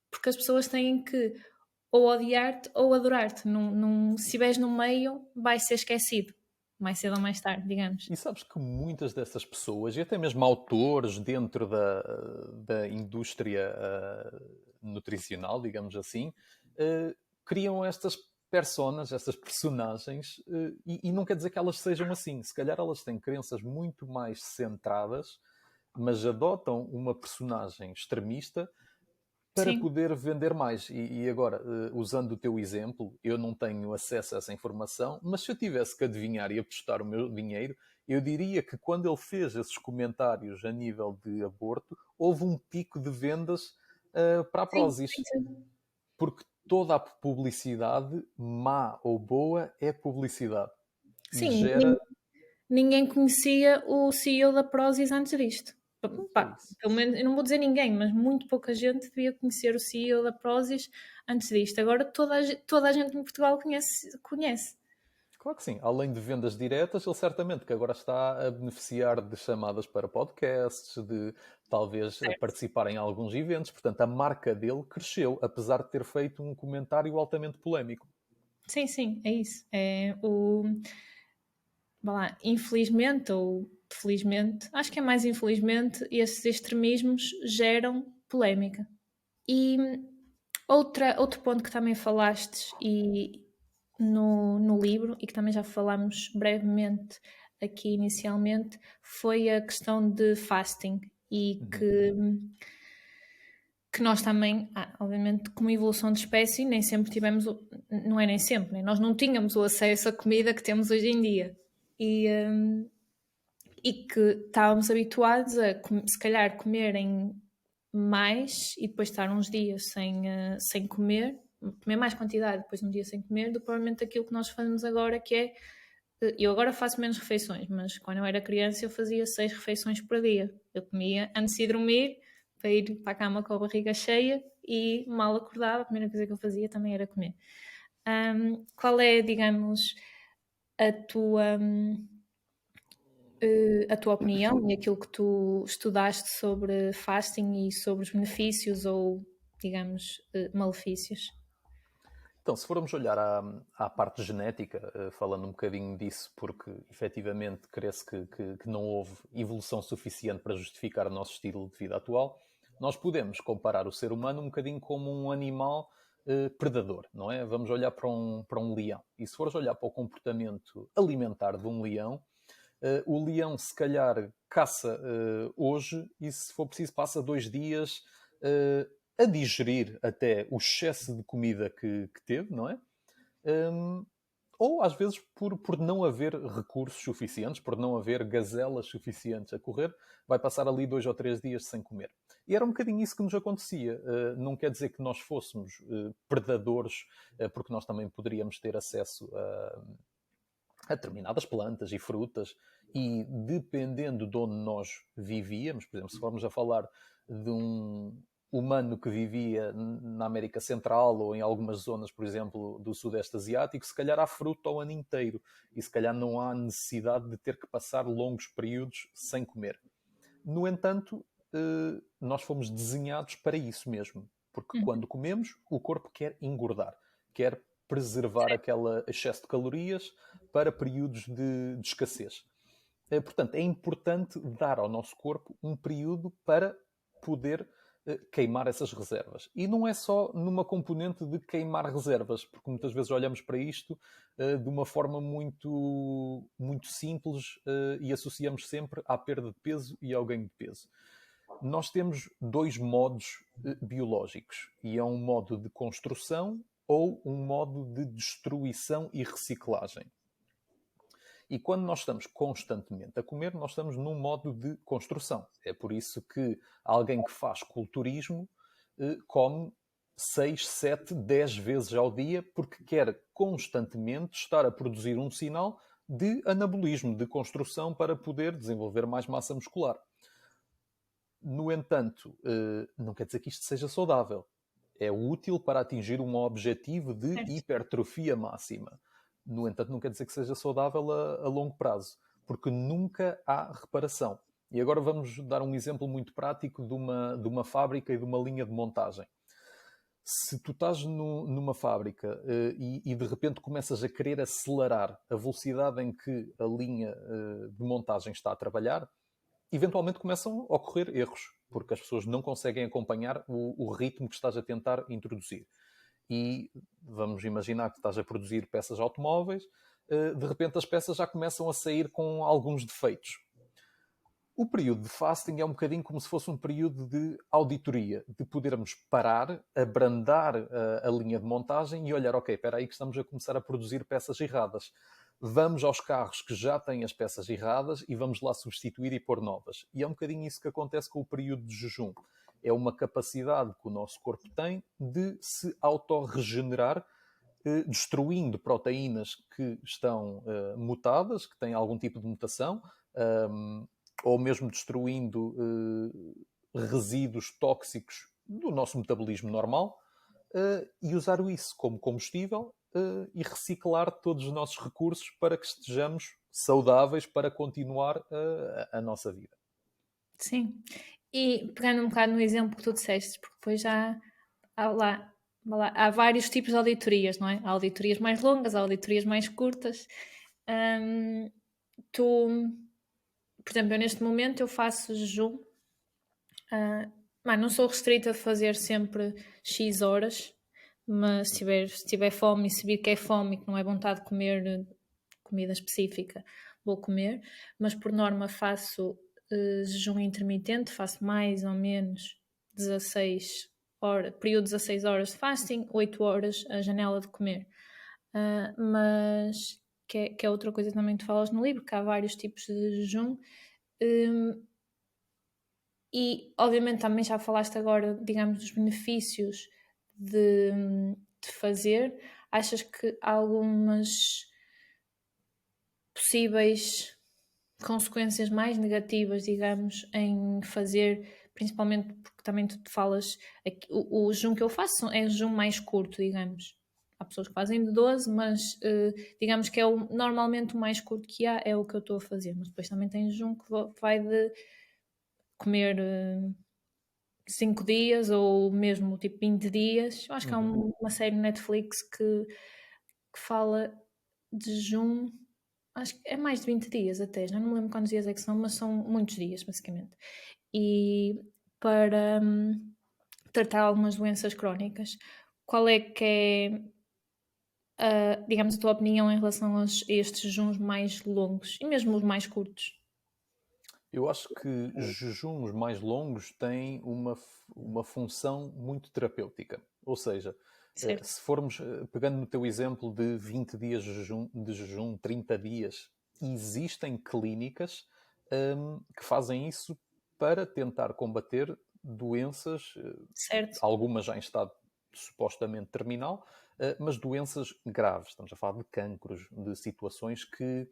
porque as pessoas têm que ou odiar-te ou adorar-te. Se estiveres no meio, vai ser esquecido, mais cedo ou mais tarde, digamos. E sabes que muitas dessas pessoas, e até mesmo autores dentro da indústria nutricional, digamos assim, criam estas personas, estas personagens, e não quer dizer que elas sejam assim. Se calhar elas têm crenças muito mais centradas, mas adotam uma personagem extremista para Sim, poder vender mais. E agora, usando o teu exemplo, eu não tenho acesso a essa informação, mas se eu tivesse que adivinhar e apostar o meu dinheiro, eu diria que quando ele fez esses comentários a nível de aborto, houve um pico de vendas para a sim, Prozis. sim. Porque toda a publicidade, má ou boa, é publicidade. E Sim, gera... ninguém conhecia o CEO da Prozis antes disto. É Pá, isso. pelo menos, eu não vou dizer ninguém, mas muito pouca gente devia conhecer o CEO da Prozis antes disto. Agora toda a gente em Portugal conhece. Claro que sim. Além de vendas diretas, ele certamente que agora está a beneficiar de chamadas para podcasts, de talvez Certo. participar em alguns eventos. Portanto, a marca dele cresceu, apesar de ter feito um comentário altamente polémico. Sim, é isso. Vá lá, infelizmente ou felizmente, acho que é mais infelizmente, esses extremismos geram polémica. E outro ponto que também falaste no livro, e que também já falámos brevemente aqui inicialmente, foi a questão de fasting, e que nós também, obviamente, como evolução de espécie, nem sempre tivemos, não é nem sempre, né? Nós não tínhamos o acesso à comida que temos hoje em dia. E que estávamos habituados a, se calhar, comerem mais e depois estar uns dias sem comer mais quantidade, depois um dia sem comer, do que provavelmente aquilo que nós fazemos agora, que é, eu agora faço menos refeições, mas quando eu era criança eu fazia 6 refeições por dia. Eu comia antes de dormir, para ir para a cama com a barriga cheia, e mal acordava, a primeira coisa que eu fazia também era comer. Qual é, digamos, a tua opinião e aquilo que tu estudaste sobre fasting e sobre os benefícios ou, digamos, malefícios? Então, se formos olhar à parte genética, falando um bocadinho disso, porque efetivamente crê-se que não houve evolução suficiente para justificar o nosso estilo de vida atual, nós podemos comparar o ser humano um bocadinho como um animal predador, não é? Vamos olhar para um leão. E se fores olhar para o comportamento alimentar de um leão, o leão se calhar caça hoje e, se for preciso, passa 2 dias a digerir até o excesso de comida que teve, não é? Ou às vezes por não haver recursos suficientes, por não haver gazelas suficientes a correr, vai passar ali 2 ou 3 dias sem comer. E era um bocadinho isso que nos acontecia. Não quer dizer que nós fôssemos predadores, porque nós também poderíamos ter acesso a determinadas plantas e frutas, e dependendo de onde nós vivíamos, por exemplo, se formos a falar de um humano que vivia na América Central ou em algumas zonas, por exemplo, do Sudeste Asiático, se calhar há fruta o ano inteiro e se calhar não há necessidade de ter que passar longos períodos sem comer. No entanto, nós fomos desenhados para isso mesmo, porque quando comemos, o corpo quer engordar, quer preservar aquele excesso de calorias para períodos de escassez. Portanto, é importante dar ao nosso corpo um período para poder queimar essas reservas. E não é só numa componente de queimar reservas, porque muitas vezes olhamos para isto de uma forma muito, muito simples e associamos sempre à perda de peso e ao ganho de peso. Nós temos 2 modos biológicos, e é um modo de construção ou um modo de destruição e reciclagem. E quando nós estamos constantemente a comer, nós estamos num modo de construção. É por isso que alguém que faz culturismo come 6, 7, 10 vezes ao dia, porque quer constantemente estar a produzir um sinal de anabolismo, de construção, para poder desenvolver mais massa muscular. No entanto, não quer dizer que isto seja saudável. É útil para atingir um objetivo de hipertrofia máxima. No entanto, não quer dizer que seja saudável a longo prazo, porque nunca há reparação. E agora vamos dar um exemplo muito prático de uma fábrica e de uma linha de montagem. Se tu estás numa fábrica e de repente começas a querer acelerar a velocidade em que a linha de montagem está a trabalhar, eventualmente começam a ocorrer erros, porque as pessoas não conseguem acompanhar o ritmo que estás a tentar introduzir. E vamos imaginar que estás a produzir peças automóveis, de repente as peças já começam a sair com alguns defeitos. O período de fasting é um bocadinho como se fosse um período de auditoria, de podermos parar, abrandar a linha de montagem e olhar, ok, espera aí que estamos a começar a produzir peças erradas. Vamos aos carros que já têm as peças erradas e vamos lá substituir e pôr novas. E é um bocadinho isso que acontece com o período de jejum. É uma capacidade que o nosso corpo tem de se autorregenerar, destruindo proteínas que estão mutadas, que têm algum tipo de mutação, ou mesmo destruindo resíduos tóxicos do nosso metabolismo normal, e usar isso como combustível e reciclar todos os nossos recursos para que estejamos saudáveis para continuar a nossa vida. Sim. E pegando um bocado no exemplo que tu disseste, porque depois já há vários tipos de auditorias, não é? Há auditorias mais longas, há auditorias mais curtas. Por exemplo, eu neste momento eu faço jejum. Não sou restrita a fazer sempre X horas, mas se tiver fome e se vir que é fome e que não é vontade de comer comida específica, vou comer, mas por norma faço jejum intermitente, faço mais ou menos 16 horas, período de 16 horas de fasting, 8 horas a janela de comer. Mas que é outra coisa que também tu falas no livro, que há vários tipos de jejum. E obviamente também já falaste agora, digamos, dos benefícios de fazer. Achas que há algumas possíveis consequências mais negativas, digamos, em fazer principalmente porque também tu te falas, o jejum que eu faço é o jejum mais curto, digamos. Há pessoas que fazem de 12, mas digamos que normalmente o mais curto que há é o que eu estou a fazer. Mas depois também tem jejum que vai de comer 5 dias ou mesmo tipo 20 dias. Eu acho que há uma série no Netflix que fala de jejum, acho que é mais de 20 dias até, já não me lembro quantos dias é que são, mas são muitos dias, basicamente. E para tratar algumas doenças crónicas, qual é que é, digamos, a tua opinião em relação a estes jejuns mais longos e mesmo os mais curtos? Eu acho que jejuns mais longos têm uma função muito terapêutica. Ou seja, Certo? se formos, pegando no teu exemplo de 20 dias de jejum 30 dias, existem clínicas que fazem isso para tentar combater doenças, Certo? algumas já em estado supostamente terminal, mas doenças graves. Estamos a falar de cancros, de situações que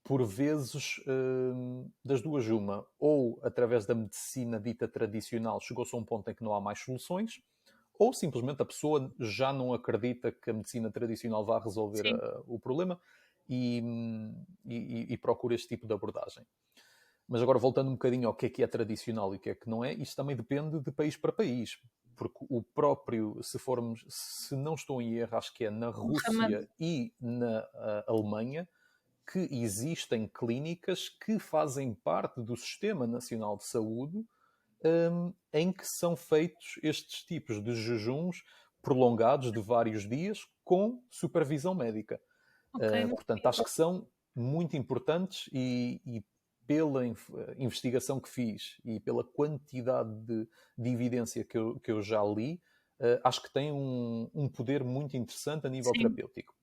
por vezes, das duas uma, ou através da medicina dita tradicional chegou-se a um ponto em que não há mais soluções, ou simplesmente a pessoa já não acredita que a medicina tradicional vá resolver Sim, o problema e, e procura este tipo de abordagem. Mas agora, voltando um bocadinho ao que é tradicional e o que é que não é, isto também depende de país para país. Porque o próprio, se não estou em erro, acho que é na Muhammad, Rússia e na Alemanha, que existem clínicas que fazem parte do Sistema Nacional de Saúde, em que são feitos estes tipos de jejuns prolongados de vários dias com supervisão médica. ok, não Portanto, sabia. acho que são muito importantes e pela investigação que fiz e pela quantidade de evidência que eu já li, acho que tem um poder muito interessante a nível Sim, terapêutico.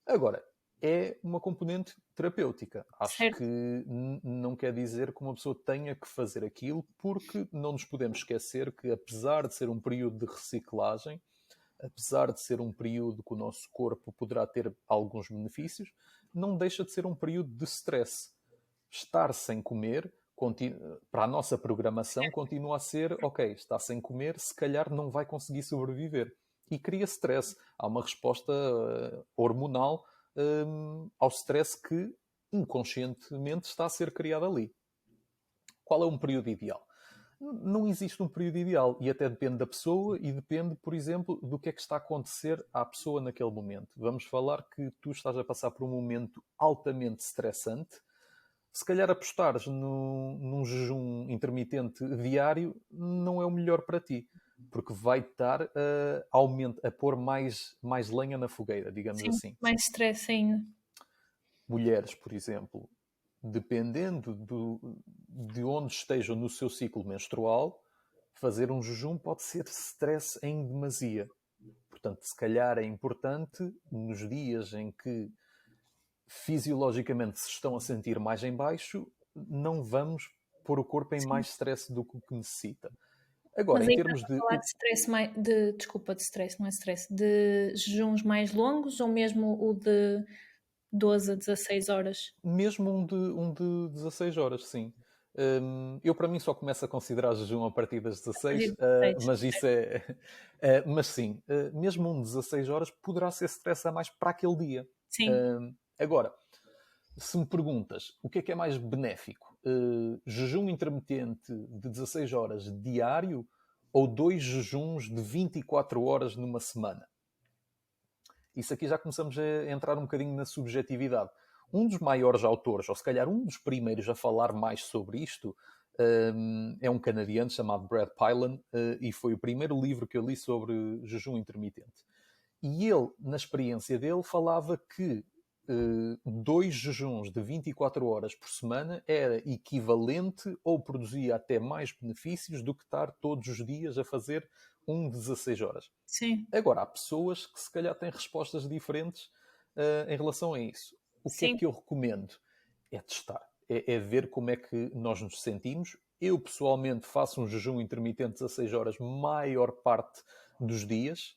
Agora, é uma componente terapêutica. Acho certo, que não quer dizer que uma pessoa tenha que fazer aquilo, porque não nos podemos esquecer que, apesar de ser um período de reciclagem, apesar de ser um período que o nosso corpo poderá ter alguns benefícios, não deixa de ser um período de stress. Estar sem comer, para a nossa programação, continua a ser, ok, está sem comer, se calhar não vai conseguir sobreviver. E cria stress. Há uma resposta hormonal ao stress que inconscientemente está a ser criado ali. Qual é um período ideal? Não existe um período ideal e até depende da pessoa e depende, por exemplo, do que é que está a acontecer à pessoa naquele momento. Vamos falar que tu estás a passar por um momento altamente estressante. Se calhar apostares num jejum intermitente diário não é o melhor para ti, porque vai estar a pôr mais lenha na fogueira, digamos sim, assim. mais stress ainda. Mulheres, por exemplo, dependendo de onde estejam no seu ciclo menstrual, fazer um jejum pode ser stress em demasia. Portanto, se calhar é importante, nos dias em que fisiologicamente se estão a sentir mais em baixo, não vamos pôr o corpo em Sim. mais stress do que o que necessita. Agora, Mas em aí estás termos a de. falar de stress desculpa, de stress, não é stress, de jejuns mais longos ou mesmo o de 12 a 16 horas? Mesmo um de 16 horas, sim. Eu, para mim, só começo a considerar jejum a partir das A partir 16, de 16. mas isso é. Mas sim, mesmo um de 16 horas poderá ser stress a mais para aquele dia. Sim, Agora, se me perguntas o que é mais benéfico, jejum intermitente de 16 horas diário ou 2 jejuns de 24 horas numa semana? Isso aqui já começamos a entrar um bocadinho na subjetividade. Um dos maiores autores, ou se calhar um dos primeiros a falar mais sobre isto, é um canadiano chamado Brad Pailan, e foi o primeiro livro que eu li sobre jejum intermitente. E ele, na experiência dele, falava que 2 jejuns de 24 horas por semana era equivalente ou produzia até mais benefícios do que estar todos os dias a fazer um de 16 horas. sim, Agora, há pessoas que se calhar têm respostas diferentes em relação a isso. O que é sim, que eu recomendo? É testar. É ver como é que nós nos sentimos. Eu, pessoalmente, faço um jejum intermitente de 16 horas maior parte dos dias.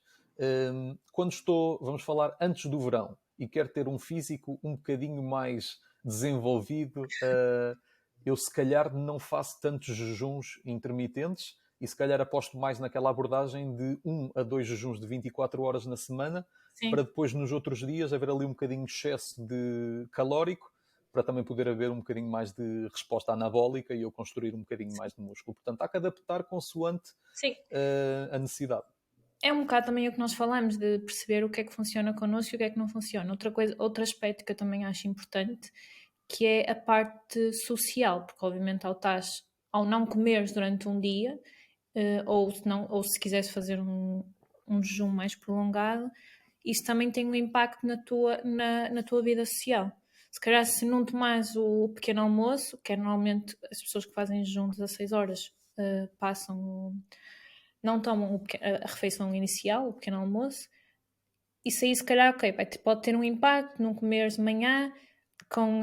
Quando estou, vamos falar, antes do verão e quero ter um físico um bocadinho mais desenvolvido, eu se calhar não faço tantos jejuns intermitentes e se calhar aposto mais naquela abordagem de 1 a 2 jejuns de 24 horas na semana, Sim. para depois nos outros dias haver ali um bocadinho de excesso de calórico, para também poder haver um bocadinho mais de resposta anabólica e eu construir um bocadinho mais de músculo. Portanto, há que adaptar consoante Sim. a necessidade. É um bocado também o que nós falamos, de perceber o que é que funciona connosco e o que é que não funciona. Outra coisa, outro aspecto que eu também acho importante, que é a parte social, porque obviamente ao não comeres durante um dia, ou se quiseres fazer um jejum mais prolongado, isso também tem um impacto na tua vida social. Se calhar se não tomares o pequeno almoço, que é normalmente as pessoas que fazem jejum de 16 horas não tomam a refeição inicial, o pequeno almoço, isso aí se calhar, ok, pode ter um impacto, não comeres de manhã com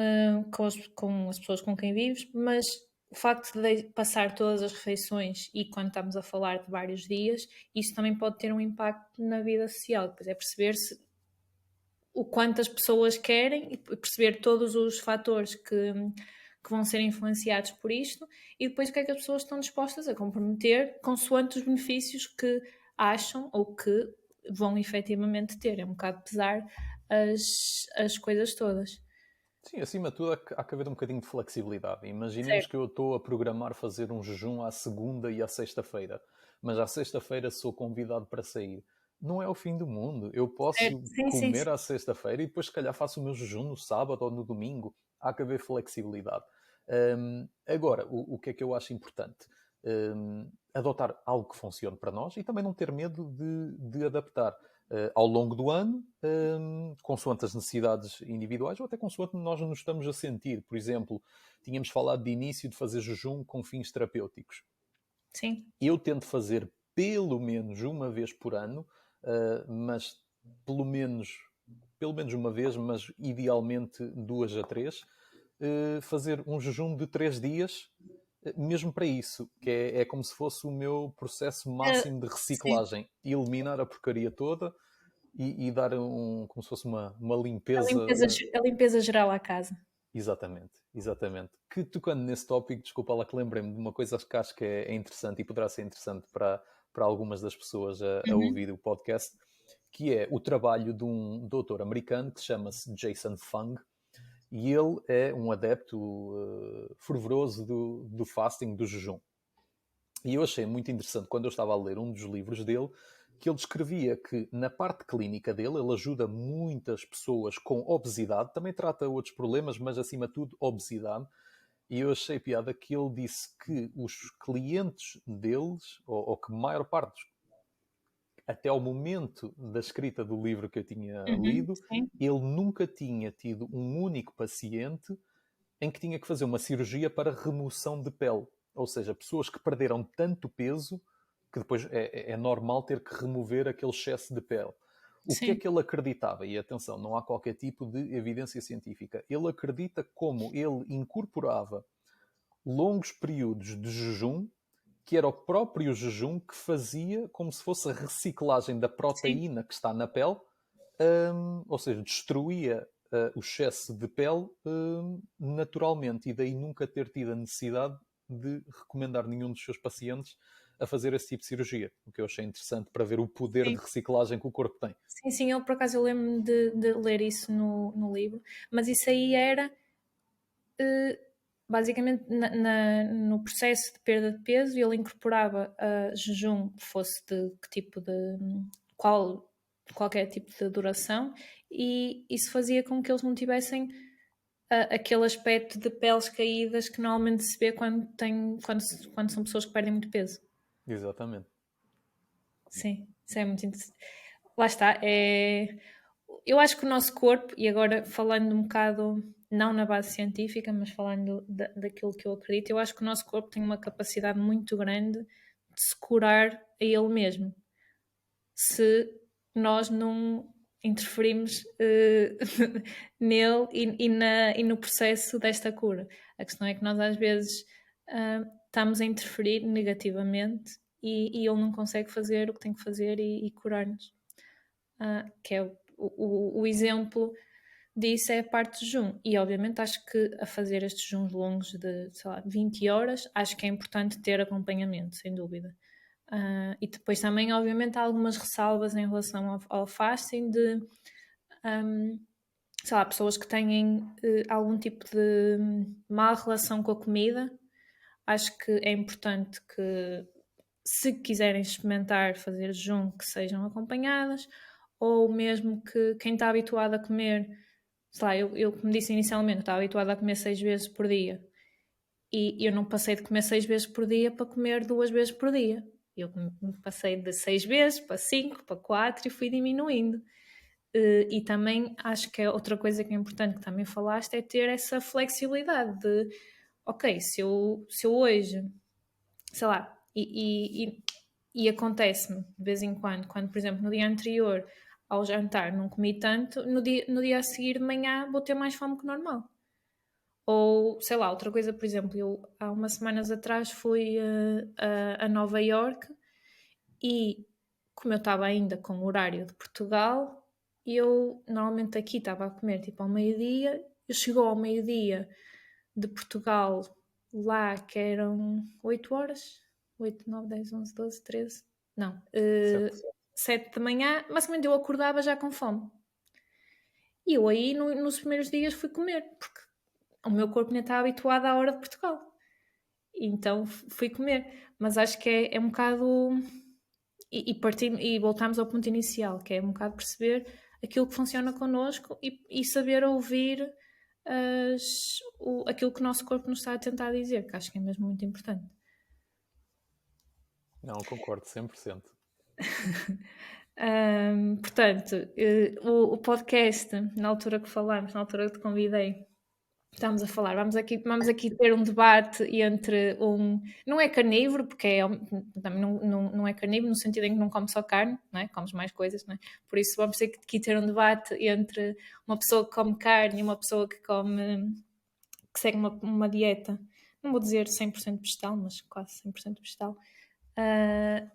as pessoas com quem vives, mas o facto de passar todas as refeições e quando estamos a falar de vários dias, isso também pode ter um impacto na vida social. Depois é perceber o quanto as pessoas querem e perceber todos os fatores que vão ser influenciados por isto e depois o que é que as pessoas estão dispostas a comprometer consoante os benefícios que acham ou que vão efetivamente ter. É um bocado pesar as coisas todas. Sim, acima de tudo há que haver um bocadinho de flexibilidade. Imaginemos Certo. que eu estou a programar fazer um jejum à segunda e à sexta-feira, mas à sexta-feira sou convidado para sair. Não é o fim do mundo. Eu Certo. posso Sim, sim, comer sim. à sexta-feira e depois, se calhar, faço o meu jejum no sábado ou no domingo. Há que haver flexibilidade. Agora, o que é que eu acho importante? Adotar algo que funcione para nós e também não ter medo de adaptar. Ao longo do ano, consoante as necessidades individuais ou até consoante nós nos estamos a sentir. Por exemplo, tínhamos falado de início de fazer jejum com fins terapêuticos. Sim. Eu tento fazer pelo menos uma vez por ano, mas pelo menos uma vez, mas idealmente 2 a 3, fazer um jejum de 3 dias, mesmo para isso, que é como se fosse o meu processo máximo de Sim. reciclagem, eliminar a porcaria toda e dar como se fosse uma A limpeza. limpeza, a limpeza geral à casa. Exatamente, exatamente. Que tocando nesse tópico, desculpa lá que lembrei-me de uma coisa que acho que é interessante e poderá ser interessante para algumas das pessoas a Uhum. ouvir o podcast, que é o trabalho de um doutor americano que chama-se Jason Fung, e ele é um adepto fervoroso do fasting, do jejum. E eu achei muito interessante quando eu estava a ler um dos livros dele, que ele descrevia que na parte clínica dele, ele ajuda muitas pessoas com obesidade, também trata outros problemas, mas acima de tudo obesidade. E eu achei piada que ele disse que os clientes deles, ou que a maior parte, até ao momento da escrita do livro que eu tinha Uhum. lido, Sim. ele nunca tinha tido um único paciente em que tinha que fazer uma cirurgia para remoção de pele. Ou seja, pessoas que perderam tanto peso que depois é normal ter que remover aquele excesso de pele. O que é Sim. que ele acreditava? E atenção, não há qualquer tipo de evidência científica. Ele acredita como ele incorporava longos períodos de jejum, que era o próprio jejum que fazia como se fosse a reciclagem da Sim. proteína que está na pele, ou seja, destruía o excesso de pele naturalmente, e daí nunca ter tido a necessidade de recomendar nenhum dos seus pacientes a fazer esse tipo de cirurgia, o que eu achei interessante para ver o poder de Sim. reciclagem que o corpo tem. Sim, sim, eu por acaso eu lembro-me de ler isso no livro, mas isso aí era basicamente no processo de perda de peso ele incorporava jejum, fosse de que tipo de qualquer tipo de duração, e isso fazia com que eles não tivessem aquele aspecto de peles caídas que normalmente se vê quando são pessoas que perdem muito peso. Exatamente. Sim, isso é muito interessante. Lá está, eu acho que o nosso corpo, e agora falando um bocado, não na base científica, mas falando daquilo que eu acredito, eu acho que o nosso corpo tem uma capacidade muito grande de se curar a ele mesmo, se nós não interferimos nele e no processo desta cura. A questão é que nós às vezes estamos a interferir negativamente e ele não consegue fazer o que tem que fazer e curar-nos. Que é o exemplo disso é a parte de jejum. E obviamente acho que a fazer estes jejuns longos de, sei lá, 20 horas, acho que é importante ter acompanhamento, sem dúvida. E depois também, obviamente, há algumas ressalvas em relação ao fasting de, sei lá, pessoas que têm algum tipo de má relação com a comida. Acho que é importante que, se quiserem experimentar fazer jejum, que sejam acompanhadas, ou mesmo que quem está habituado a comer, sei lá, eu como disse inicialmente, estava habituada a comer 6 vezes por dia e eu não passei de comer 6 vezes por dia para comer 2 vezes por dia. Eu passei de 6 vezes para 5, para 4 e fui diminuindo. E também acho que é outra coisa que é importante que também falaste é ter essa flexibilidade de, ok, se eu hoje, sei lá, e acontece-me de vez em quando, por exemplo no dia anterior ao jantar não comi tanto, no dia a seguir de manhã vou ter mais fome que normal. Ou, sei lá, outra coisa, por exemplo, eu há umas semanas atrás fui a Nova Iorque e como eu estava ainda com o horário de Portugal, eu normalmente aqui estava a comer tipo ao meio-dia, eu chegou ao meio-dia de Portugal lá que eram 8 horas, 8, 9, 10, 11, 12, 13, não, Certo. 7 da manhã, basicamente eu acordava já com fome. E eu aí nos primeiros dias fui comer, porque o meu corpo ainda está habituado à hora de Portugal. Então fui comer. Mas acho que é um bocado. E voltamos ao ponto inicial, que é um bocado perceber aquilo que funciona connosco e saber ouvir aquilo que o nosso corpo nos está a tentar dizer, que acho que é mesmo muito importante. Não, concordo 100%. Portanto, o podcast, na altura que falámos, na altura que te convidei, estamos a falar, vamos aqui ter um debate entre não é carnívoro, porque também não é carnívoro no sentido em que não come só carne, não é? Comes mais coisas, não é? Por isso vamos ter aqui ter um debate entre uma pessoa que come carne e uma pessoa que segue uma dieta, não vou dizer 100% vegetal, mas quase 100% vegetal.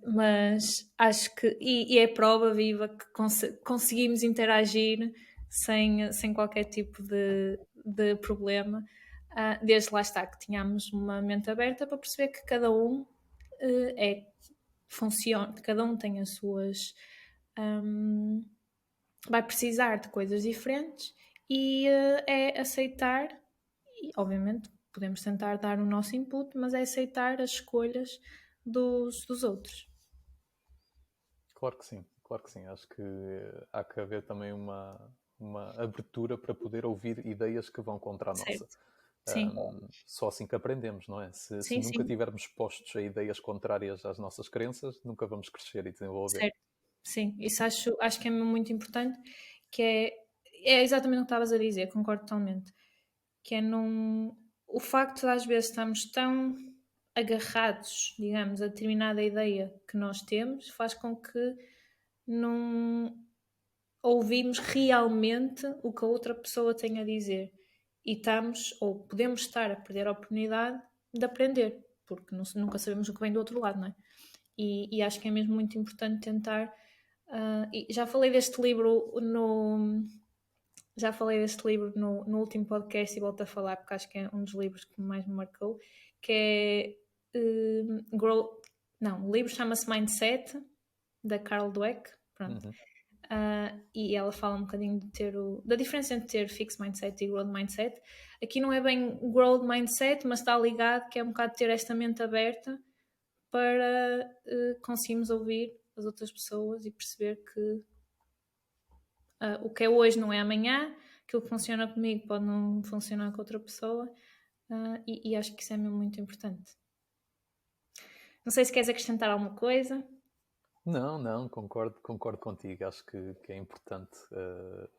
Mas acho que, e é prova viva que conseguimos interagir sem qualquer tipo de problema, desde lá está que tínhamos uma mente aberta para perceber que cada um funciona, cada um tem as suas vai precisar de coisas diferentes e é aceitar, e obviamente podemos tentar dar o nosso input, mas é aceitar as escolhas dos outros. Claro que sim, claro que sim. Acho que há que haver também uma abertura para poder ouvir ideias que vão contra a nossa. Certo. Sim. Só assim que aprendemos, não é? Se Sim, nunca sim. estivermos expostos a ideias contrárias às nossas crenças, nunca vamos crescer e desenvolver. Certo. Sim, isso acho que é muito importante, que é exatamente o que estavas a dizer, concordo totalmente. Que é o facto de às vezes estarmos tão agarrados, digamos, a determinada ideia que nós temos, faz com que não ouvimos realmente o que a outra pessoa tem a dizer. E estamos, ou podemos estar a perder a oportunidade de aprender, porque nunca sabemos o que vem do outro lado, não é? E acho que é mesmo muito importante tentar. E já falei deste livro no último podcast e volto a falar porque acho que é um dos livros que mais me marcou, que é o livro chama-se Mindset, da Carol Dweck. Pronto. E ela fala um bocadinho da diferença entre ter fixed mindset e growth mindset. Aqui não é bem growth mindset, mas está ligado, que é um bocado ter esta mente aberta para conseguirmos ouvir as outras pessoas e perceber que o que é hoje não é amanhã, aquilo que funciona comigo pode não funcionar com outra pessoa, e acho que isso é mesmo muito importante. Não sei se queres acrescentar alguma coisa. Não, concordo contigo. Acho que é importante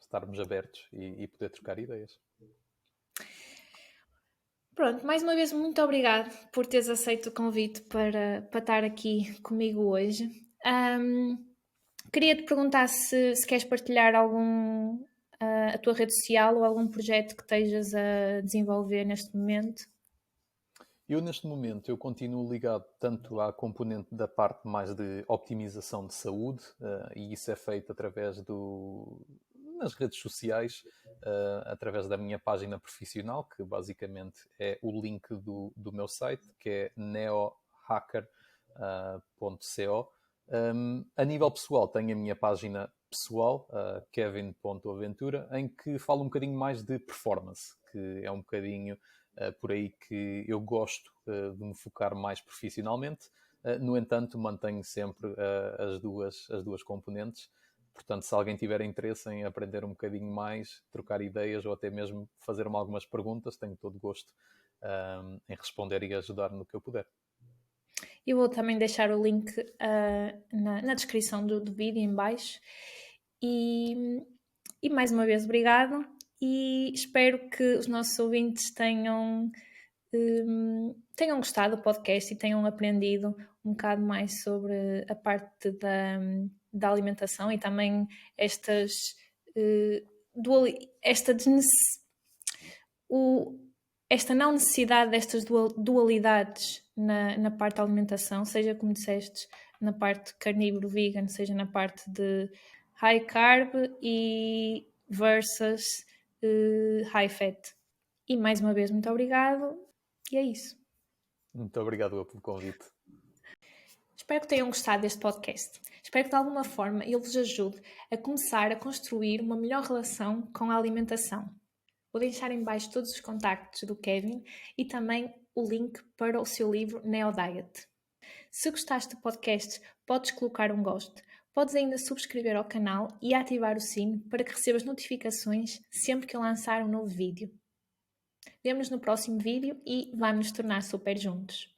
estarmos abertos e poder trocar ideias. Pronto, mais uma vez muito obrigado por teres aceito o convite para estar aqui comigo hoje. Queria te perguntar se queres partilhar a tua rede social ou algum projeto que estejas a desenvolver neste momento. Eu, neste momento, eu continuo ligado tanto à componente da parte mais de optimização de saúde, e isso é feito através nas redes sociais, através da minha página profissional, que basicamente é o link do meu site, que é neohacker.co. A nível pessoal, tenho a minha página pessoal, kevin.aventura, em que falo um bocadinho mais de performance, que é um bocadinho por aí que eu gosto de me focar mais profissionalmente. No entanto, mantenho sempre as duas componentes. Portanto, se alguém tiver interesse em aprender um bocadinho mais, trocar ideias ou até mesmo fazer-me algumas perguntas, tenho todo gosto em responder e ajudar no que eu puder. Eu vou também deixar o link na descrição do vídeo em baixo. E mais uma vez, obrigado. E espero que os nossos ouvintes tenham gostado do podcast e tenham aprendido um bocado mais sobre a parte da alimentação e também esta não necessidade destas dualidades na parte da alimentação, seja como disseste, na parte carnívoro vegan, seja na parte de high carb e versus high fat. E mais uma vez, muito obrigado. E é isso. Muito obrigado pelo convite. Espero que tenham gostado deste podcast. Espero que de alguma forma ele vos ajude a começar a construir uma melhor relação com a alimentação. Vou deixar em baixo todos os contactos do Kevin e também o link para o seu livro Neo Diet. Se gostaste do podcast, podes colocar um gosto. Podes ainda subscrever ao canal e ativar o sino para que recebas notificações sempre que eu lançar um novo vídeo. Vemo-nos no próximo vídeo e vamos nos tornar super juntos.